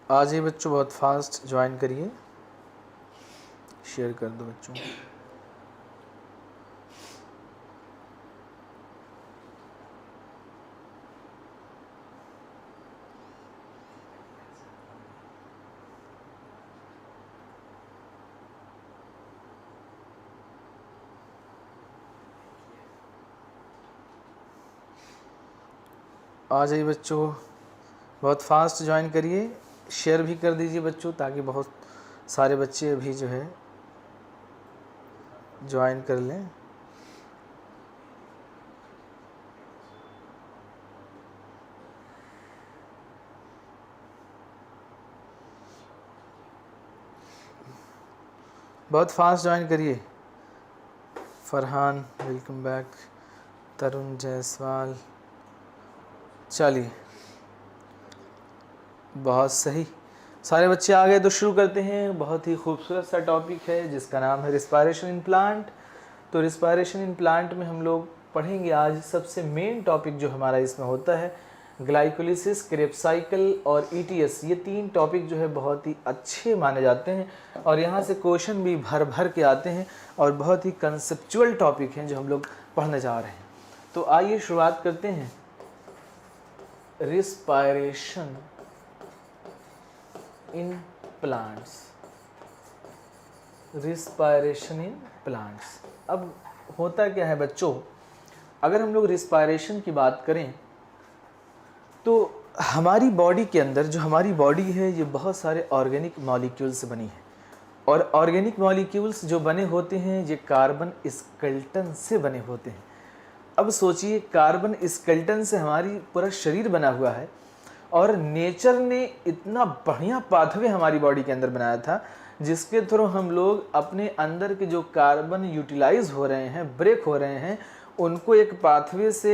आज ही बच्चों बहुत फास्ट ज्वाइन करिए, शेयर कर दो बच्चों। आ जाइए बच्चों, बहुत फास्ट ज्वाइन करिए, शेयर भी कर दीजिए बच्चों, ताकि बहुत सारे बच्चे अभी जो है ज्वाइन कर लें। बहुत फास्ट ज्वाइन करिए। फरहान वेलकम बैक, तरुण जायसवाल, चलिए बहुत सही, सारे बच्चे आ गए तो शुरू करते हैं। बहुत ही खूबसूरत सा टॉपिक है जिसका नाम है रिस्पायरेशन इन प्लांट। तो रिस्पायरेशन इन प्लांट में हम लोग पढ़ेंगे आज सबसे मेन टॉपिक जो हमारा इसमें होता है ग्लाइकोलिसिस, क्रेब्स साइकिल और ईटीएस। ये तीन टॉपिक जो है बहुत ही अच्छे माने जाते हैं और यहाँ से क्वेश्चन भी भर भर के आते हैं और बहुत ही कंसेप्चुअल टॉपिक हैं जो हम लोग पढ़ने जा रहे हैं। तो आइए शुरुआत करते हैं। Respiration in plants, respiration in plants. अब होता क्या है बच्चों, अगर हम लोग रिस्पायरेशन की बात करें तो हमारी बॉडी के अंदर जो हमारी बॉडी है ये बहुत सारे ऑर्गेनिक मॉलिक्यूल से बनी है और ऑर्गेनिक मॉलिक्यूल्स जो बने होते हैं ये कार्बन स्केलेटन से बने होते हैं। अब सोचिए, कार्बन स्केलेटन से हमारी पूरा शरीर बना हुआ है और नेचर ने इतना बढ़िया पाथवे हमारी बॉडी के अंदर बनाया था जिसके थ्रू हम लोग अपने अंदर के जो कार्बन यूटिलाइज हो रहे हैं, ब्रेक हो रहे हैं, उनको एक पाथवे से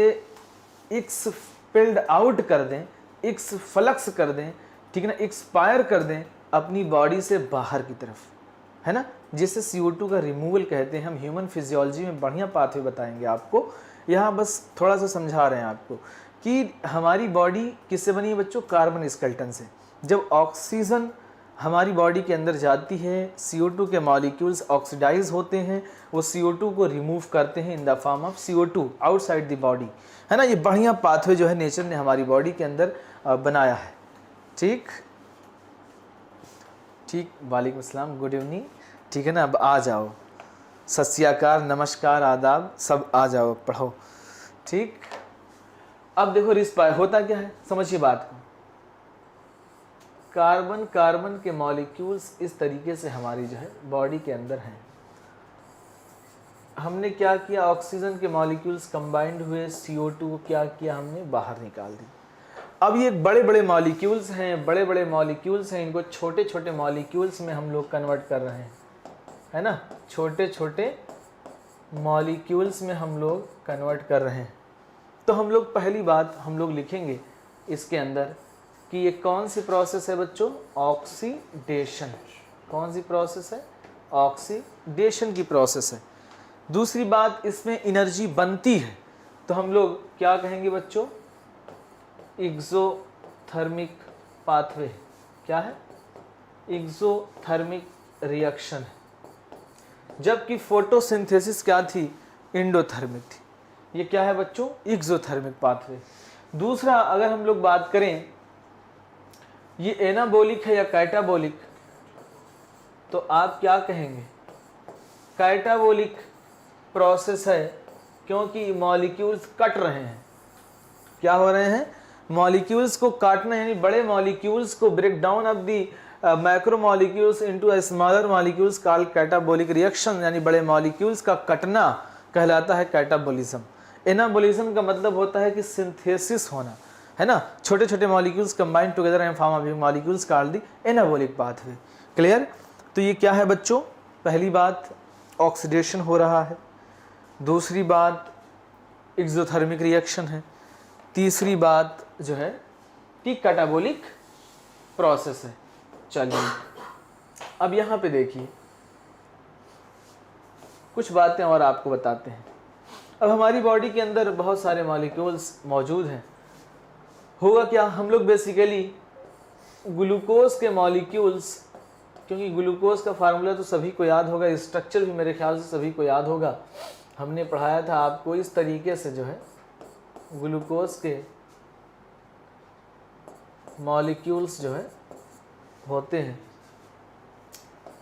एक्सपेल्ड आउट कर दें, एक्सफ्लक्स कर दें, ठीक है ना, एक्सपायर कर दें अपनी बॉडी से बाहर की तरफ, है ना, जिसे CO2 का रिमूवल कहते हैं। हम ह्यूमन फिजियोलॉजी में बढ़िया पाथवे बताएंगे आपको, यहाँ बस थोड़ा सा समझा रहे हैं आपको कि हमारी बॉडी किससे बनी है बच्चों, कार्बन स्केलेटन से। जब ऑक्सीजन हमारी बॉडी के अंदर जाती है, CO2 के मॉलिक्यूल्स ऑक्सीडाइज होते हैं, वो CO2 को रिमूव करते हैं in the form of CO2 outside the body, है ना। ये बढ़िया पाथवे जो है नेचर ने हमारी बॉडी के अंदर बनाया है। ठीक ठीक, वालेकुम अस्सलाम, गुड इवनिंग, ठीक है ना। अब आ जाओ, सत श्री अकाल, नमस्कार, आदाब, सब आ जाओ, पढ़ो। ठीक, अब देखो रिस्पायर होता क्या है, समझिए बात को। कार्बन के मॉलिक्यूल्स इस तरीके से हमारी जो है बॉडी के अंदर हैं। हमने क्या किया, ऑक्सीजन के मॉलिक्यूल्स कंबाइंड हुए, CO2 को क्या किया, हमने बाहर निकाल दी। अब ये बड़े बड़े मॉलिक्यूल्स हैं, बड़े बड़े मॉलिक्यूल्स हैं, इनको छोटे छोटे मॉलिक्यूल्स में हम लोग कन्वर्ट कर रहे हैं, है ना, छोटे छोटे मॉलिक्यूल्स में हम लोग कन्वर्ट कर रहे हैं। तो हम लोग पहली बात हम लोग लिखेंगे इसके अंदर कि ये कौन सी प्रोसेस है बच्चों, ऑक्सीडेशन। कौन सी प्रोसेस है, ऑक्सीडेशन की प्रोसेस है। दूसरी बात, इसमें एनर्जी बनती है, तो हम लोग क्या कहेंगे बच्चों, एक्सोथर्मिक पाथवे। क्या है, एक्सोथर्मिक रिएक्शन है। जबकि फोटोसिंथेसिस क्या थी, एंडोथर्मिक थी। ये क्या है बच्चों, एक्सोथर्मिक पाथवे। दूसरा, अगर हम लोग बात करें ये एनाबोलिक है या कैटाबोलिक, तो आप क्या कहेंगे, कैटाबोलिक प्रोसेस है, क्योंकि मॉलिक्यूल्स कट रहे हैं। क्या हो रहे हैं, मॉलिक्यूल्स को काटना, यानी बड़े मॉलिक्यूल्स को break down of the macro molecules into smaller molecules called catabolic reaction, यानी बड़े मॉलिक्यूल्स का कटना कहलाता है कैटाबोलिज्म। एनाबोलिज्म का मतलब होता है कि सिंथेसिस होना, है ना, छोटे छोटे molecules combine together and form of molecules called the anabolic pathway. Clear. तो ये क्या है बच्चों, पहली बात ऑक्सीडेशन हो रहा है, दूसरी बात एक्सोथर्मिक रिएक्शन है, तीसरी बात जो है कि कैटाबोलिक प्रोसेस है। चलिए अब यहाँ पे देखिए कुछ बातें और आपको बताते हैं। अब हमारी बॉडी के अंदर बहुत सारे मॉलिक्यूल्स मौजूद हैं। होगा क्या, हम लोग बेसिकली ग्लूकोज के मॉलिक्यूल्स, क्योंकि ग्लूकोज का फार्मूला तो सभी को याद होगा, स्ट्रक्चर भी मेरे ख्याल से सभी को याद होगा, हमने पढ़ाया था आपको। इस तरीके से जो है ग्लूकोज के मॉलिक्यूल्स जो है होते हैं।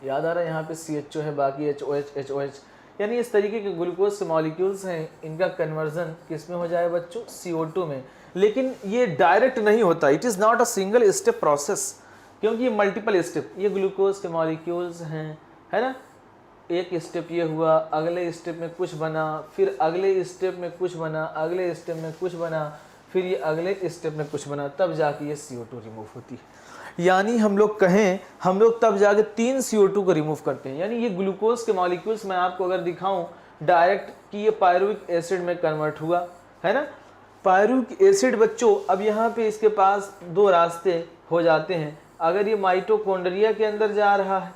याद आ रहा है, यहाँ पे CHO है, बाकी HOH, यानी इस तरीके के ग्लूकोज के मॉलिक्यूल्स हैं, इनका कन्वर्जन किस में हो जाए बच्चों, CO2 में। लेकिन ये डायरेक्ट नहीं होता, it is not a single step process, क्योंकि ये मल्टीपल स्टेप, ये ग्लूकोज के मॉलिक्यूल्स हैं, है ना। एक स्टेप ये हुआ, अगले स्टेप में कुछ बना, फिर अगले स्टेप में कुछ बना, अगले स्टेप में कुछ बना, फिर ये अगले स्टेप में कुछ बना, तब जाके ये CO2 रिमूव होती है। यानी हम लोग कहें, हम लोग तब जाके 3 CO2 को रिमूव करते हैं। यानी ये ग्लूकोज के मॉलिक्यूल्स मैं आपको अगर दिखाऊं डायरेक्ट कि ये पायरुविक एसिड में कन्वर्ट हुआ, है ना। पायरुविक एसिड बच्चों, अब यहाँ पे इसके पास 2 रास्ते हो जाते हैं। अगर ये माइटोकॉन्ड्रिया के अंदर जा रहा है,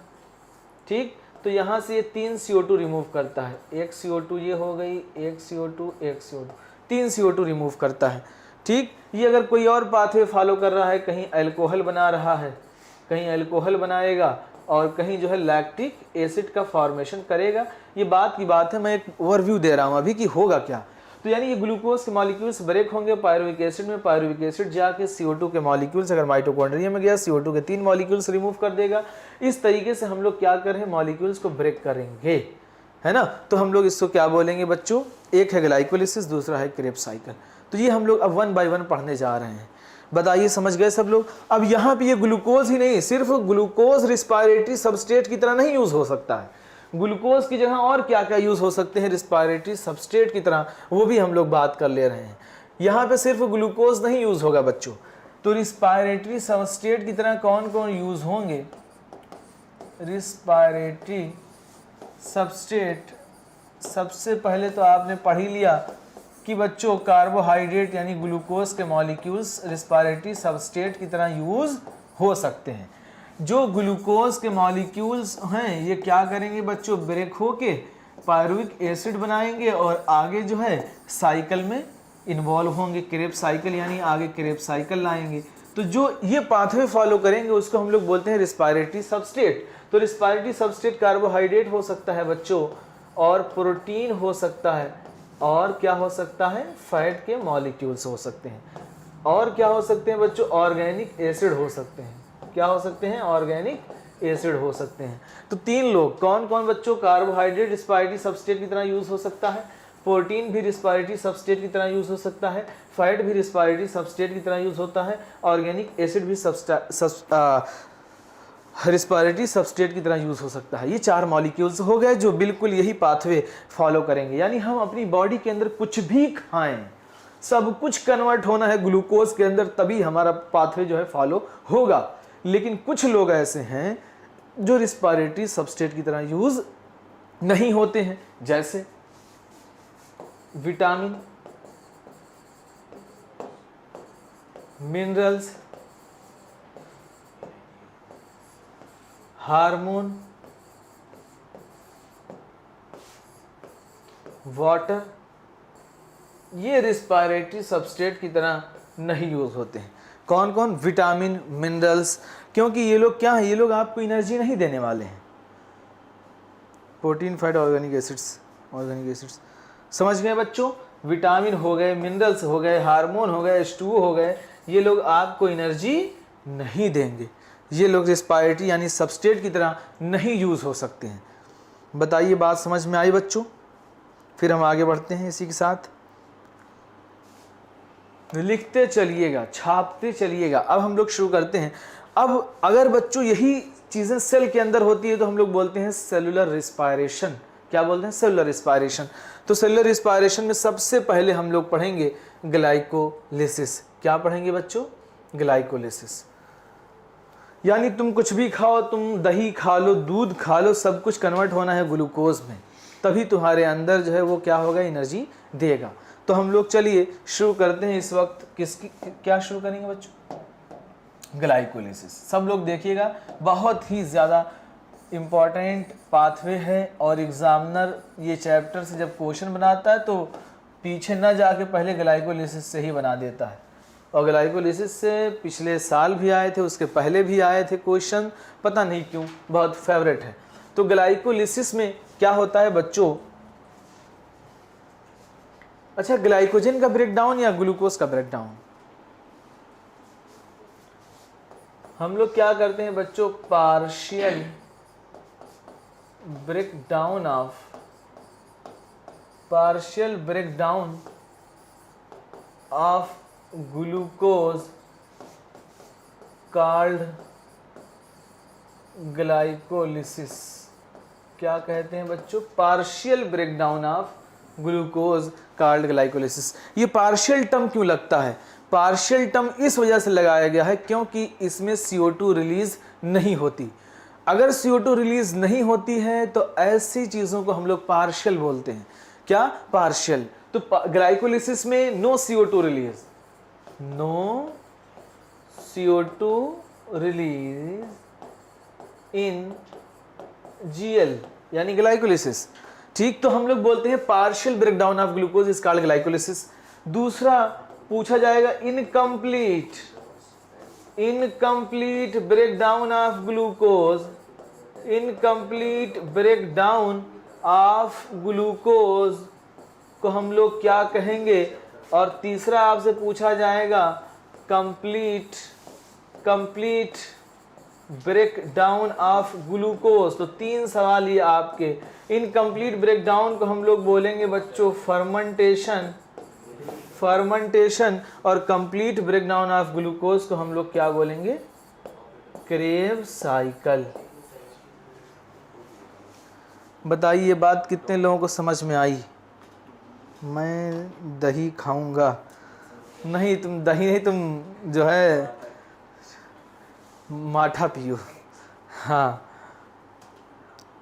ठीक, तो यहाँ से ये 3 CO2 रिमूव करता है। एक CO2 ये हो गई, एक CO2, एक CO2, 3 CO2 रिमूव करता है, ठीक। ये अगर कोई और पाथवे फॉलो कर रहा है, कहीं अल्कोहल बना रहा है, कहीं अल्कोहल बनाएगा और कहीं जो है लैक्टिक एसिड का फॉर्मेशन करेगा। ये बात की बात है, मैं एक ओवरव्यू दे रहा हूँ अभी कि होगा क्या। तो यानी ये ग्लूकोज के मॉलिक्यूल्स ब्रेक होंगे पायरुविक एसिड में, पायरुविक एसिड जाके CO2 के मॉलिक्यूल्स अगर माइटोकॉन्ड्रिया में गया, CO2 के 3 मॉलिक्यूल्स रिमूव कर देगा। इस तरीके से हम लोग क्या कर रहे हैं, मॉलिक्यूल्स को ब्रेक करेंगे, है ना। तो हम लोग इसको क्या बोलेंगे बच्चों, एक है ग्लाइकोलिसिस, दूसरा है क्रेब्स साइकिल। तो ये हम लोग अब 1 बाय 1 पढ़ने जा रहे हैं। बताइए समझ गए सब लोग। अब यहाँ पे ये ग्लूकोज ही नहीं, सिर्फ ग्लूकोज रिस्पायरेटरी सबस्ट्रेट की तरह नहीं यूज हो सकता है, ग्लूकोज की जगह और क्या क्या यूज हो सकते हैं रिस्पायरेटरी सबस्ट्रेट की तरह, वो भी हम लोग बात कर ले रहे हैं। यहाँ पे सिर्फ ग्लूकोज नहीं यूज होगा बच्चों, तो रिस्पायरेटरी सबस्ट्रेट की तरह कौन कौन यूज होंगे। रिस्पायरेटरी सबस्ट्रेट, सबसे पहले तो आपने पढ़ ही लिया कि बच्चों कार्बोहाइड्रेट यानी ग्लूकोज के मॉलिक्यूल्स रिस्पायरेटरी सबस्ट्रेट की तरह यूज हो सकते हैं। जो ग्लूकोज के मॉलिक्यूल्स हैं ये क्या करेंगे बच्चों, ब्रेक होके पायरुविक एसिड बनाएंगे और आगे जो है साइकिल में इन्वॉल्व होंगे, क्रेब्स साइकिल, यानी आगे क्रेब्स साइकिल लाएंगे। तो जो ये पाथवे फॉलो करेंगे उसको हम लोग बोलते हैं रिस्पायरेटरी सबस्ट्रेट। तो रिस्पायरेटरी सबस्ट्रेट कार्बोहाइड्रेट हो सकता है बच्चों, और प्रोटीन हो सकता है, और क्या हो सकता है, फैट के मॉलिक्यूल्स हो सकते हैं, और क्या हो सकते हैं बच्चों, ऑर्गेनिक एसिड हो सकते हैं। क्या हो सकते हैं, ऑर्गेनिक एसिड हो सकते हैं। तो 3 लोग कौन कौन बच्चों, कार्बोहाइड्रेट रिस्पायरेटरी सबस्ट्रेट की तरह यूज हो सकता है, प्रोटीन भी रिस्पायरेटरी सबस्ट्रेट की तरह यूज हो सकता है, फैट भी रिस्पायरेटरी सबस्ट्रेट की तरह यूज होता है, ऑर्गेनिक एसिड भी रिस्पायरेटरी सबस्ट्रेट की तरह यूज हो सकता है। ये 4 मॉलिक्यूल्स हो गए जो बिल्कुल यही पाथवे फॉलो करेंगे। यानी हम अपनी बॉडी के अंदर कुछ भी खाएं, सब कुछ कन्वर्ट होना है ग्लूकोज के अंदर, तभी हमारा पाथवे जो है फॉलो होगा। लेकिन कुछ लोग ऐसे हैं जो रिस्पायरेटरी सबस्ट्रेट की तरह यूज नहीं होते हैं, जैसे विटामिन, मिनरल्स, हार्मोन, वाटर, ये रिस्पायरेटरी सबस्ट्रेट की तरह नहीं यूज होते हैं। कौन कौन, विटामिन, मिनरल्स, क्योंकि ये लोग क्या है, ये लोग आपको एनर्जी नहीं देने वाले हैं। प्रोटीन, फैट, ऑर्गेनिक एसिड्स, समझ गए बच्चों। विटामिन हो गए, मिनरल्स हो गए, हार्मोन हो गए, H2O हो गए, ये लोग आपको एनर्जी नहीं देंगे। ये लोग रिस्पायरेटरी यानी सबस्ट्रेट की तरह नहीं यूज हो सकते हैं। बताइए बात समझ में आई बच्चों। फिर हम आगे बढ़ते हैं इसी के साथ, लिखते चलिएगा, छापते चलिएगा। अब हम लोग शुरू करते हैं। अब अगर बच्चों यही चीजें सेल के अंदर होती है तो हम लोग बोलते हैं सेलुलर रिस्पायरेशन। क्या बोलते हैं, सेलुलर रिस्पायरेशन। तो सेलुलर रिस्पायरेशन में सबसे पहले हम लोग पढ़ेंगे ग्लाइकोलिसिस। क्या पढ़ेंगे बच्चों, ग्लाइकोलिसिस। यानी तुम कुछ भी खाओ, तुम दही खा लो, दूध खा लो, सब कुछ कन्वर्ट होना है ग्लूकोज में, तभी तुम्हारे अंदर जो है वो क्या होगा, एनर्जी देगा। तो हम लोग चलिए शुरू करते हैं इस वक्त। किसकी क्या शुरू करेंगे बच्चों, ग्लाइकोलिसिस। सब लोग देखिएगा, बहुत ही ज़्यादा इम्पॉर्टेंट पाथवे है और एग्जामिनर ये चैप्टर से जब क्वेश्चन बनाता है तो पीछे न जाके पहले ग्लाइकोलिसिस से ही बना देता है। और ग्लाइकोलिसिस से पिछले साल भी आए थे, उसके पहले भी आए थे क्वेश्चन, पता नहीं क्यों बहुत फेवरेट है। तो ग्लाइकोलिसिस में क्या होता है बच्चों, अच्छा ग्लाइकोजन का ब्रेकडाउन या ग्लूकोज का ब्रेकडाउन, हम लोग क्या करते हैं बच्चों, partial breakdown of glucose called glycolysis. क्या कहते हैं बच्चों, partial breakdown of glucose called glycolysis. ये पार्शियल टर्म क्यों लगता है, पार्शियल टर्म इस वजह से लगाया गया है क्योंकि इसमें CO2 रिलीज नहीं होती। अगर CO2 रिलीज नहीं होती है तो ऐसी चीज़ों को हम लोग पार्शियल बोलते हैं। क्या, पार्शियल। तो ग्लाइकोलिसिस में no CO2 release, no CO2 release in GL यानी ग्लाइकोलिसिस। ठीक, तो हम लोग बोलते हैं partial breakdown of glucose is called glycolysis. दूसरा पूछा जाएगा incomplete breakdown of glucose, incomplete breakdown of glucose को हम लोग क्या कहेंगे। और तीसरा आपसे पूछा जाएगा कंप्लीट ब्रेकडाउन ऑफ ग्लूकोज। तो 3 सवाल ये आपके। इनकम्प्लीट ब्रेकडाउन को हम लोग बोलेंगे बच्चों फर्मेंटेशन, और कंप्लीट ब्रेकडाउन ऑफ ग्लूकोज को हम लोग क्या बोलेंगे, क्रेब्स साइकिल। बताइए बात कितने लोगों को समझ में आई। मैं दही खाऊंगा, नहीं तुम दही नहीं, तुम जो है माठा पियो। हाँ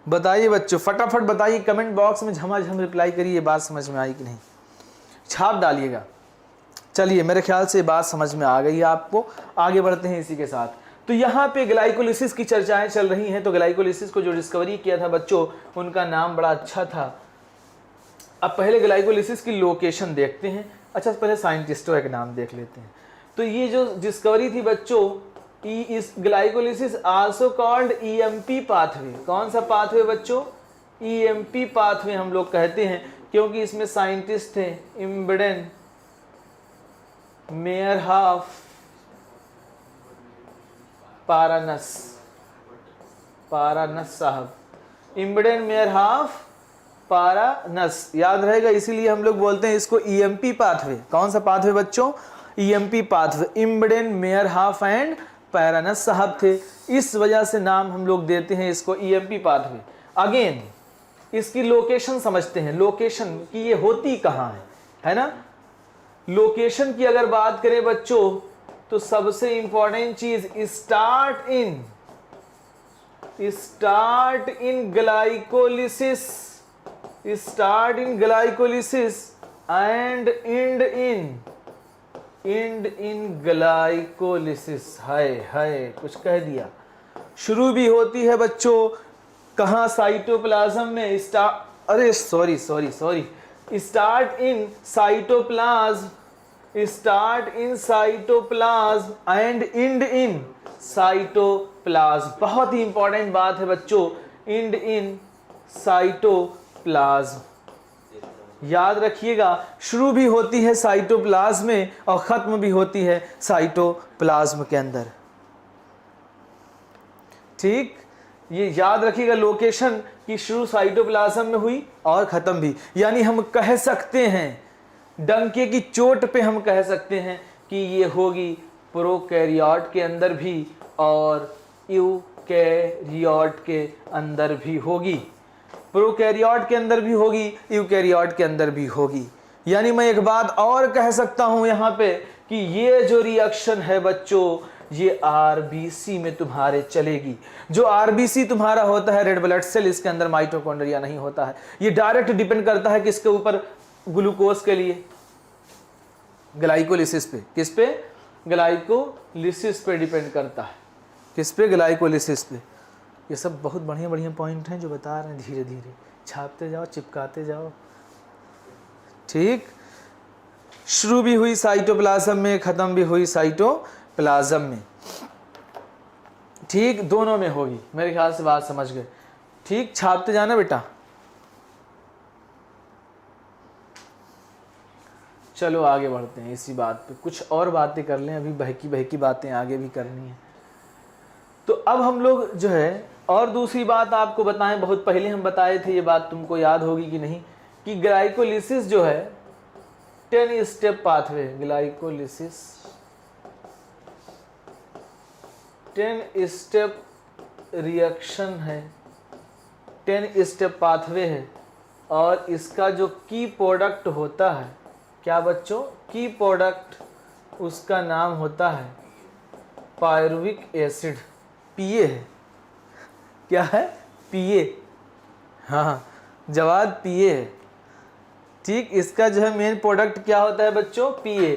बताइए बच्चों, फटाफट बताइए, कमेंट बॉक्स में झमाझम रिप्लाई करिए, बात समझ में आई कि नहीं, छाप डालिएगा। चलिए मेरे ख्याल से बात समझ में आ गई है आपको, आगे बढ़ते हैं इसी के साथ। तो यहाँ पे ग्लाइकोलिसिस की चर्चाएं चल रही हैं। तो ग्लाइकोलिसिस को जो डिस्कवरी किया था बच्चों, उनका नाम बड़ा अच्छा था। अब पहले ग्लाइकोलिसिस की लोकेशन देखते हैं। अच्छा पहले साइंटिस्टों का नाम देख लेते हैं। तो ये जो डिस्कवरी थी बच्चों, इस glycolysis also called EMP pathway. कौन सा पाथवे बच्चों, EMP पाथवे हम लोग कहते हैं, क्योंकि इसमें साइंटिस्ट थे इम्बडेन मेयरहाफ पारानस साहब, इम्बडेन मेयरहाफ पारानस, याद रहेगा। इसीलिए हम लोग बोलते हैं इसको EMP पाथवे। कौन सा पाथवे बच्चों, EMP पाथवे। इम्बडेन मेयरहाफ एंड पारानस साहब थे, इस वजह से नाम हम लोग देते हैं इसको EMP पाथवे। अगेन इसकी लोकेशन समझते हैं, लोकेशन की ये होती कहाँ है ना। लोकेशन की अगर बात करें बच्चों, तो सबसे इंपॉर्टेंट चीज start in glycolysis and and in glycolysis. है कुछ कह दिया। शुरू भी होती है बच्चों कहाँ, साइटोप्लाज्म में। Start in cytoplasm and and in cytoplasm. बहुत ही इंपॉर्टेंट बात है बच्चों, एंड इन साइटोप्लाज्म, याद रखिएगा। शुरू भी होती है साइटोप्लाज्म में और खत्म भी होती है साइटोप्लाज्म के अंदर। ठीक, ये याद रखिएगा लोकेशन की, शुरू साइटोप्लाज्म में हुई और खत्म भी। यानी हम कह सकते हैं, डंके की चोट पे हम कह सकते हैं कि ये होगी प्रोकैरियोट के अंदर भी और यूकैरियोट के अंदर भी होगी। प्रोकैरियोट के अंदर भी होगी, यूकैरियोट के अंदर भी होगी। यानी मैं एक बात और कह सकता हूं यहाँ पे कि ये जो रिएक्शन है बच्चों, ये RBC में तुम्हारे चलेगी। जो RBC तुम्हारा होता है रेड ब्लड सेल, इसके अंदर माइटोकॉन्ड्रिया नहीं होता है। ये डायरेक्ट डिपेंड करता है किसके ऊपर, ग्लूकोज के लिए, ग्लाइकोलिसिस पे। किस पे, ग्लाइकोलिसिस पे डिपेंड करता है। किस पे, ग्लाइकोलिसिस पे। ये सब बहुत बढ़िया बढ़िया पॉइंट हैं जो बता रहे हैं, धीरे धीरे छापते जाओ, चिपकाते जाओ। ठीक, शुरू भी हुई साइटोप्लाज्म में, खत्म भी हुई साइटोप्लाज्म में। ठीक, दोनों में होगी, मेरे ख्याल से बात समझ गए। ठीक, छापते जाना बेटा। चलो आगे बढ़ते हैं इसी बात पे, कुछ और बातें कर लें, अभी बहकी बहकी बातें आगे भी करनी है। तो अब हम लोग जो है और दूसरी बात आपको बताएं, बहुत पहले हम बताए थे, ये बात तुमको याद होगी कि नहीं, कि ग्लाइकोलिसिस जो है 10 step pathway, glycolysis 10 step reaction है, 10 स्टेप पाथवे है, और इसका जो की प्रोडक्ट होता है, क्या बच्चों, की प्रोडक्ट, उसका नाम होता है पायरुविक एसिड, पीए है। क्या है? पीए। हाँ, जवाब पीए है। ठीक, इसका जो है मेन प्रोडक्ट क्या होता है बच्चों, पीए।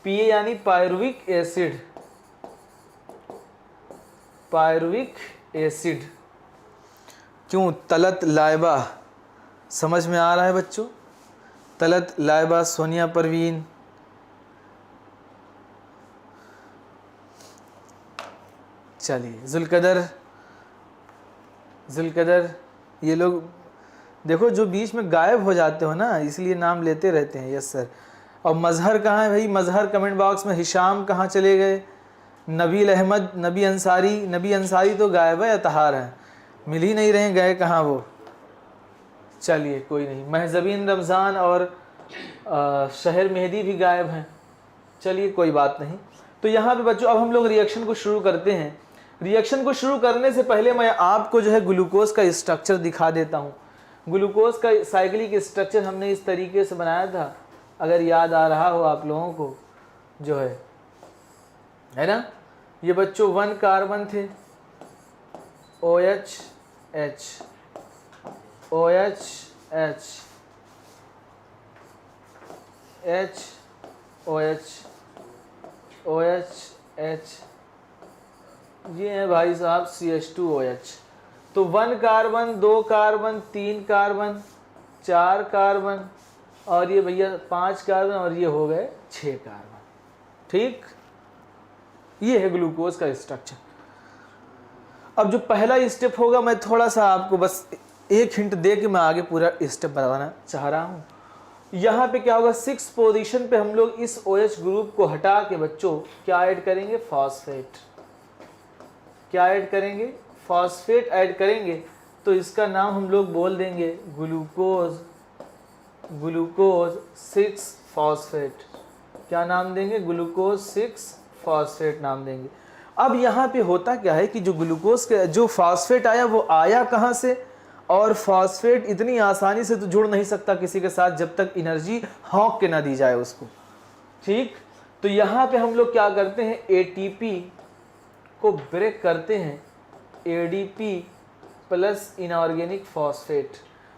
पीए यानी पायरुविक एसिड, पायरुविक एसिड। क्यों? तलत लाइबा, समझ में आ रहा है बच्चों? तलत लाइबा, सोनिया परवीन, चलिए जुल्कदर, जुल्कदर, ये लोग देखो जो बीच में गायब हो जाते हो ना, इसलिए नाम लेते रहते हैं। Yes sir. और मजहर कहाँ है भाई? मजहर कमेंट बॉक्स में। हिशाम कहाँ चले गए? नबील अहमद, नबी अंसारी, नबी अंसारी तो गायब है, अतहार है, मिल ही नहीं रहे, गए कहाँ वो? चलिए कोई नहीं। महजबीन रमज़ान और शहर मेहदी भी गायब हैं। चलिए कोई बात नहीं। तो यहाँ पे बच्चों अब हम लोग रिएक्शन को शुरू करते हैं। रिएक्शन को शुरू करने से पहले मैं आपको जो है ग्लूकोज का स्ट्रक्चर दिखा देता हूँ। ग्लूकोज का साइक्लिक स्ट्रक्चर हमने इस तरीके से बनाया था, अगर याद आ रहा हो आप लोगों को, जो है ना। ये बच्चों 1 कार्बन थे, OH H, OH H, H OH, OH H, ये है भाई साहब CH2OH। तो 1 कार्बन, 2 कार्बन, 3 कार्बन, 4 कार्बन, और ये भैया 5 कार्बन, और ये हो गए 6 कार्बन। ठीक, ये है ग्लूकोज का स्ट्रक्चर। अब जो पहला स्टेप होगा, मैं थोड़ा सा आपको बस एक हिंट दे के मैं आगे पूरा स्टेप बताना चाह रहा हूँ। यहाँ पे क्या होगा, 6 पोजीशन पे हम लोग इस OH ग्रुप को हटा के बच्चों क्या ऐड करेंगे, फॉस्फेट। क्या ऐड करेंगे, फॉस्फेट ऐड करेंगे। तो इसका नाम हम लोग बोल देंगे ग्लूकोज, ग्लूकोज 6 फॉस्फेट। क्या नाम देंगे, ग्लूकोज 6 फॉस्फेट नाम देंगे। अब यहाँ पे होता क्या है कि जो ग्लूकोज का जो फॉस्फेट आया वो आया कहाँ से, और फॉस्फेट इतनी आसानी से तो जुड़ नहीं सकता किसी के साथ जब तक एनर्जी हॉक के ना दी जाए उसको। ठीक, तो यहाँ पे हम लोग क्या करते हैं, ATP को ब्रेक करते हैं ADP प्लस इनऑर्गेनिक फॉस्फेट,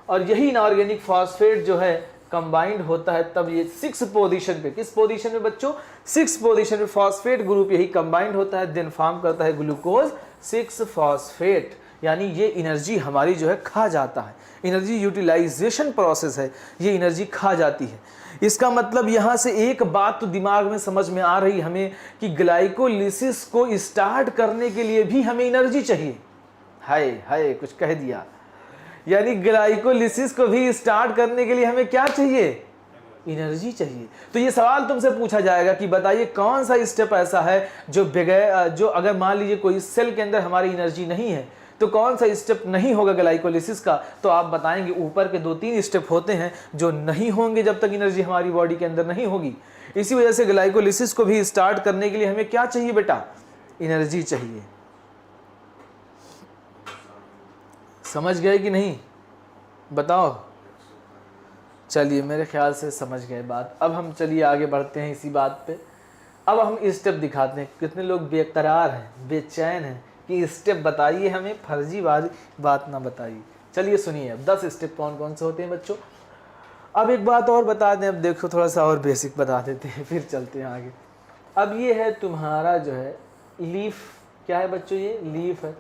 और यही इनऑर्गेनिक फॉस्फेट जो है कंबाइंड होता है, तब ये 6 पोजीशन पे, किस पोजीशन में बच्चों, 6 पोजीशन में फॉस्फेट ग्रुप यही कंबाइंड होता है, देन फॉर्म करता है ग्लूकोज 6 फॉस्फेट। यानी ये एनर्जी हमारी जो है खा जाता है, एनर्जी यूटिलाइजेशन प्रोसेस है, ये एनर्जी खा जाती है। इसका मतलब यहाँ से एक बात तो दिमाग में समझ में आ रही हमें कि ग्लाइकोलिसिस को स्टार्ट करने के लिए भी हमें एनर्जी चाहिए। हाय हाय, कुछ कह दिया। यानी ग्लाइकोलिसिस को भी स्टार्ट करने के लिए हमें क्या चाहिए, एनर्जी चाहिए। तो ये सवाल तुमसे पूछा जाएगा कि बताइए कौन सा स्टेप ऐसा है जो बगैर, जो अगर मान लीजिए कोई सेल के अंदर हमारी एनर्जी नहीं है, तो कौन सा स्टेप नहीं होगा ग्लाइकोलिसिस का। तो आप बताएंगे ऊपर के 2-3 स्टेप होते हैं जो नहीं होंगे जब तक एनर्जी हमारी बॉडी के अंदर नहीं होगी। इसी वजह से ग्लाइकोलिसिस को भी स्टार्ट करने के लिए हमें क्या चाहिए बेटा, एनर्जी चाहिए। समझ गए कि नहीं, बताओ। चलिए मेरे ख्याल से समझ गए बात। अब हम चलिए आगे बढ़ते हैं इसी बात पे। अब हम स्टेप दिखाते हैं। कितने लोग बेकरार हैं, बेचैन हैं कि स्टेप बताइए हमें, फर्जीवादी बात ना बताइए। चलिए सुनिए, अब 10 स्टेप कौन कौन से होते हैं बच्चों। अब एक बात और बता दें, अब देखो थोड़ा सा और बेसिक बता देते हैं, फिर चलते हैं आगे। अब ये है तुम्हारा जो है लीफ, क्या है बच्चों, ये लीफ है।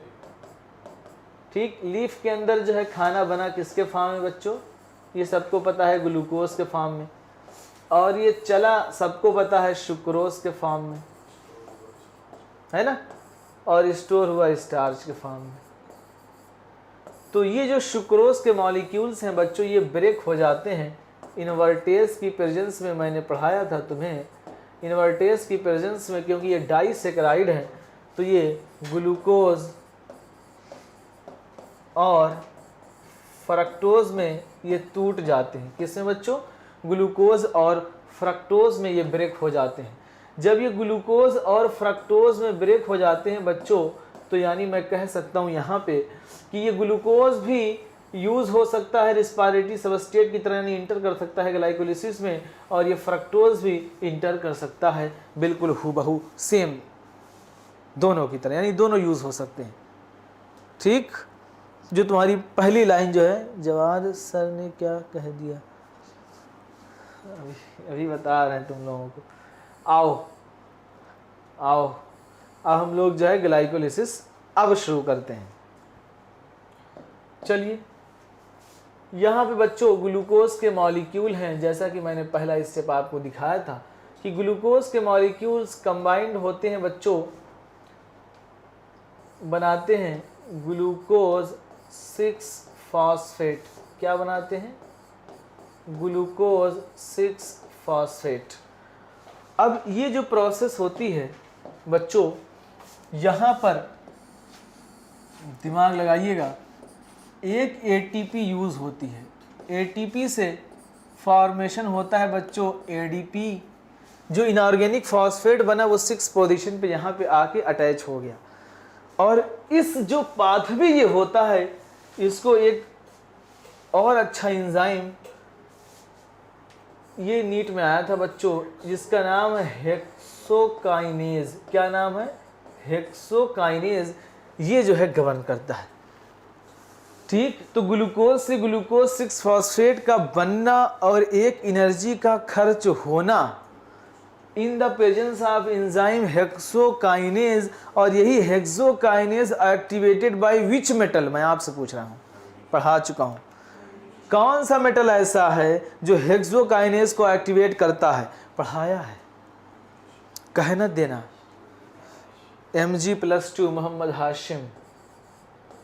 ठीक, लीफ के अंदर जो है खाना बना किसके फॉर्म में बच्चों, ये सबको पता है, ग्लूकोज के फॉर्म में। और ये चला सबको पता है सुक्रोज के फॉर्म में, है ना, और स्टोर हुआ स्टार्च के फॉर्म में। तो ये जो सुक्रोज के मॉलिक्यूल्स हैं बच्चों, ये ब्रेक हो जाते हैं इन्वर्टेज की प्रेजेंस में। मैंने पढ़ाया था तुम्हें इन्वर्टेज की प्रेजेंस में, क्योंकि ये डाइसेकेराइड है तो ये ग्लूकोज और फ्रक्टोज में ये टूट जाते हैं। किसमें बच्चों? ग्लूकोज और फ्रक्टोज में ये ब्रेक हो जाते हैं। जब ये ग्लूकोज और फ्रक्टोज में ब्रेक हो जाते हैं बच्चों, तो यानी मैं कह सकता हूँ यहाँ पे कि ये ग्लूकोज भी यूज़ हो सकता है रिस्पायरेटरी सबस्ट्रेट की तरह, यानी इंटर कर सकता है ग्लाइकोलिसिस में, और ये फ्रक्टोज भी इंटर कर सकता है बिल्कुल हूबहू सेम दोनों की तरह, यानी दोनों यूज़ हो सकते हैं। ठीक, जो तुम्हारी पहली लाइन जो है, जवाद सर ने क्या कह दिया, अभी बता रहे हैं तुम लोगों को। आओ आओ, अब हम लोग जो है ग्लाइकोलिसिस अब शुरू करते हैं। चलिए, यहाँ पे बच्चों ग्लूकोज के मॉलिक्यूल हैं, जैसा कि मैंने पहला स्टेप आपको दिखाया था कि ग्लूकोज के मॉलिक्यूल्स कंबाइंड होते हैं बच्चों, बनाते हैं ग्लूकोज 6 फॉस्फेट। क्या बनाते हैं? Glucose 6 phosphate. अब ये जो प्रोसेस होती है बच्चों, यहाँ पर दिमाग लगाइएगा, एक एटीपी यूज़ होती है, एटीपी से फॉर्मेशन होता है बच्चों एडीपी। जो इनऑर्गेनिक फॉस्फेट बना वो 6 पोजीशन पे यहाँ पे आके अटैच हो गया, और इस जो पाथवे ये होता है, इसको एक और अच्छा एंजाइम ये नीट में आया था बच्चों, जिसका नाम है हेक्सोकाइनेज। क्या नाम है? हेक्सोकाइनेज। ये जो है गवर्न करता है। ठीक, तो ग्लूकोज से ग्लूकोज 6 फॉस्फेट का बनना और एक एनर्जी का खर्च होना in the presence of enzyme hexokinase, और यही hexokinase activated by which metal? मैं आपसे पूछ रहा हूँ, पढ़ा चुका हूँ। कौन सा मेटल ऐसा है जो हेक्सोकाइनेज को एक्टिवेट करता है? पढ़ाया है, कहना देना। Mg+2 Mohammad Hashim,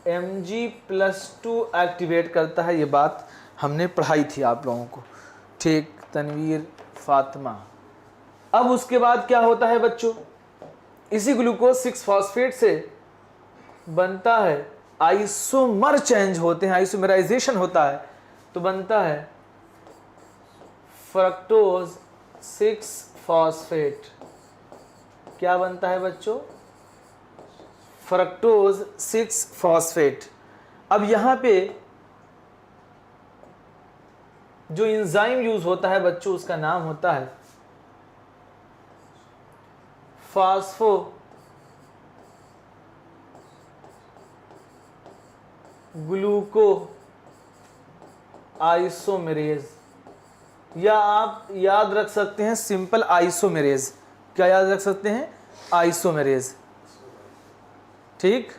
Mg+2 activate करता है, ये बात हमने पढ़ाई थी आप लोगों को। ठीक, तनवीर फातिमा। अब उसके बाद क्या होता है बच्चों, इसी ग्लूकोज 6 फॉस्फेट से बनता है, आइसोमर चेंज होते हैं, आइसोमराइजेशन होता है, तो बनता है फ्रक्टोज 6 फॉस्फेट। क्या बनता है बच्चों? Fructose 6 phosphate. अब यहाँ पे जो एंजाइम यूज होता है बच्चों, उसका नाम होता है फास्फो ग्लूको आइसोमेरेज, या आप याद रख सकते हैं सिंपल आइसोमेरेज। क्या याद रख सकते हैं? आइसोमेरेज। ठीक,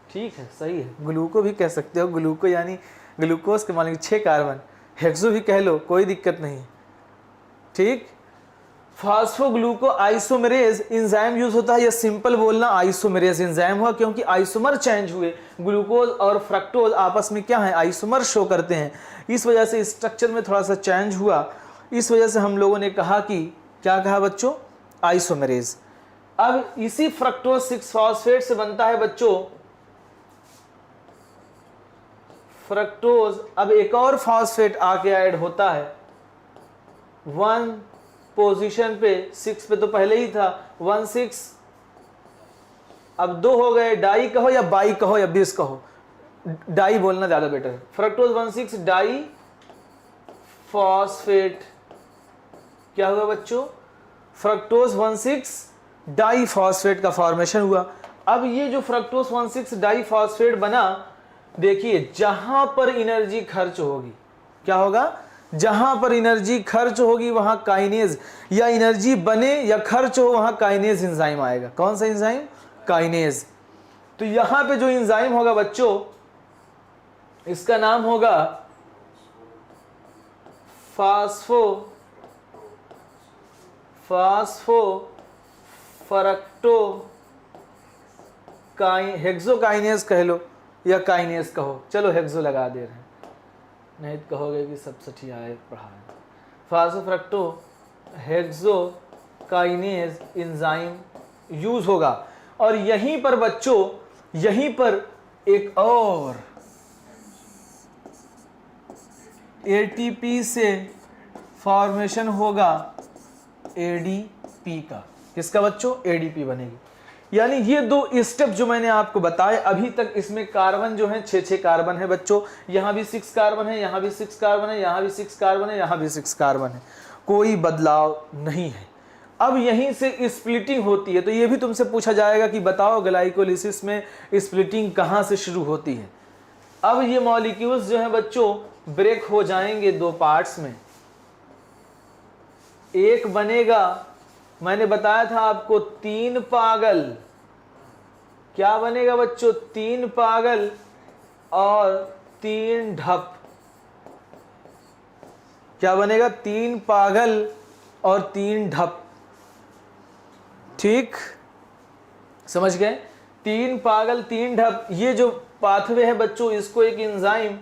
ठीक है, सही है। ग्लूको भी कह सकते हो, ग्लूको यानी ग्लूकोज के मान लीजिए 6 कार्बन, हेक्सो भी कह लो, कोई दिक्कत नहीं। ठीक, फास्फोग्लूको आइसोमेरेज एंजाइम यूज होता है, या सिंपल बोलना आइसोमेरेज एंजाइम हुआ, क्योंकि आइसोमर चेंज हुए। ग्लूकोज और फ्रक्टोज आपस में क्या है? आइसोमर शो करते हैं। इस वजह से स्ट्रक्चर में थोड़ा सा चेंज हुआ, इस वजह से हम लोगों ने कहा कि क्या कहा बच्चों? आइसोमेरेज। अब इसी फ्रक्टोज 6 फॉस्फेट से बनता है बच्चों फ्रक्टोज। अब एक और फॉस्फेट आके ऐड होता है 1 पोजीशन पे, 6 पे तो पहले ही था, 1,6। अब 2 हो गए, डाई कहो या बाई कहो या बिस कहो, डाई बोलना ज्यादा बेटर है। Fructose 1,6 di phosphate. क्या हुआ बच्चों? फ्रक्टोज 1,6 डाई फॉस्फेट का फॉर्मेशन हुआ। अब ये जो फ्रक्टोज 1,6 डाई फॉस्फेट बना, देखिए जहां पर एनर्जी खर्च होगी, क्या होगा? जहां पर एनर्जी खर्च होगी वहां काइनेज, या एनर्जी बने या खर्च हो वहां काइनेज एंजाइम आएगा। कौन सा एंजाइम? काइनेज। तो यहां पे जो एंजाइम होगा बच्चों, इसका नाम होगा फास्फोफरक्टो हेक्सोकाइनेज कह लो या काइनेज कहो, चलो हेक्सो लगा दे रहे हैं, नहीं तो कहोगे कि सब सठिया पढ़ा है। फास्फोफरक्टो हेक्सोकाइनेज एंजाइम यूज होगा। और यहीं पर बच्चों, यहीं पर एक और एटीपी से फॉर्मेशन होगा एडीपी का। किसका बच्चों? एडीपी बनेगी। यानी ये दो स्टेप जो मैंने आपको बताए अभी तक, इसमें कार्बन जो है 6 कार्बन है बच्चों, यहां भी 6 कार्बन है, यहां भी 6 कार्बन है, यहां भी 6 कार्बन है, यहां भी 6 कार्बन है, कोई बदलाव नहीं है। अब यहीं से स्प्लिटिंग होती है, तो ये भी तुमसे पूछा जाएगा कि बताओ ग्लाइकोलिसिस में स्प्लिटिंग कहां से शुरू होती है। अब ये मॉलिक्यूल्स जो है बच्चों ब्रेक हो जाएंगे दो पार्ट्स में। एक बनेगा, मैंने बताया था आपको 3 पागल, क्या बनेगा बच्चों? 3 पागल और 3 ढप। क्या बनेगा? 3 पागल और 3 ढप। ठीक, समझ गए? 3 पागल 3 ढप। ये जो पाथवे है बच्चों, इसको एक एंजाइम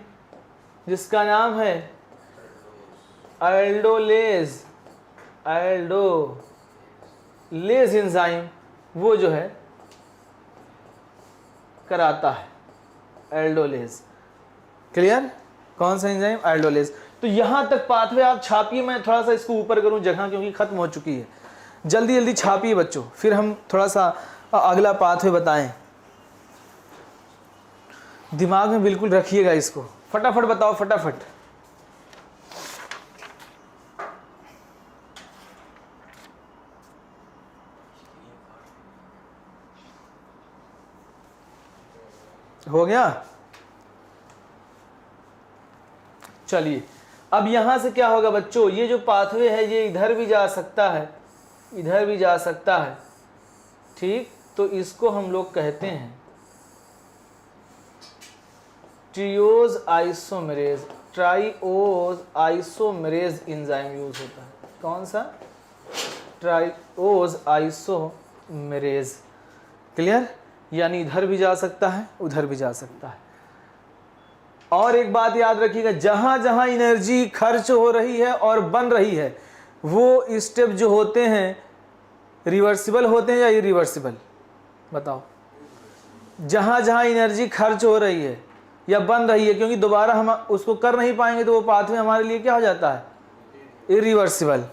जिसका नाम है एल्डोलेज एंजाइम, वो जो है कराता है एल्डोलेज। क्लियर? कौन सा एंजाइम? एल्डोलेज। तो यहां तक पाथवे आप छापिए, मैं थोड़ा सा इसको ऊपर करूं जगह क्योंकि खत्म हो चुकी है। जल्दी जल्दी छापिए बच्चों, फिर हम थोड़ा सा अगला पाथवे बताएं। दिमाग में बिल्कुल रखिएगा इसको, फटाफट बताओ, फटाफट। हो गया? चलिए, अब यहां से क्या होगा बच्चों? ये जो पाथवे है ये इधर भी जा सकता है, इधर भी जा सकता है। ठीक, तो इसको हम लोग कहते हैं ट्रिओज आइसोमेरेज एंजाइम यूज होता है। कौन सा? Triose isomerase. क्लियर? यानी इधर भी जा सकता है, उधर भी जा सकता है। और एक बात याद रखिएगा, जहां जहां एनर्जी खर्च हो रही है और बन रही है, वो स्टेप जो होते हैं रिवर्सिबल होते हैं या इरिवर्सिबल? बताओ। जहां जहां एनर्जी खर्च हो रही है या बन रही है, क्योंकि दोबारा हम उसको कर नहीं पाएंगे, तो वो पाथवे हमारे लिए क्या हो जाता है? इरिवर्सिबल।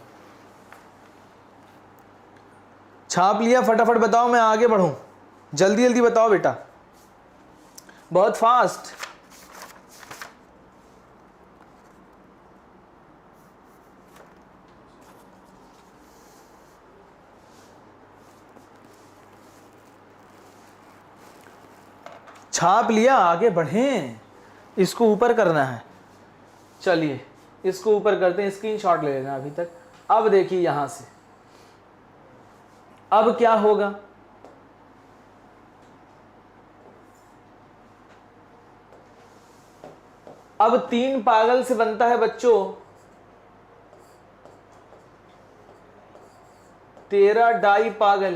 छाप लिया? फटाफट बताओ, मैं आगे बढ़ूं। जल्दी जल्दी बताओ बेटा, बहुत फास्ट। छाप लिया? आगे बढ़ें, इसको ऊपर करना है। चलिए इसको ऊपर करते हैं, स्क्रीनशॉट ले लेना अभी तक। अब देखिए यहां से, अब क्या होगा? अब 3 पागल से बनता है बच्चों 13 डाई पागल।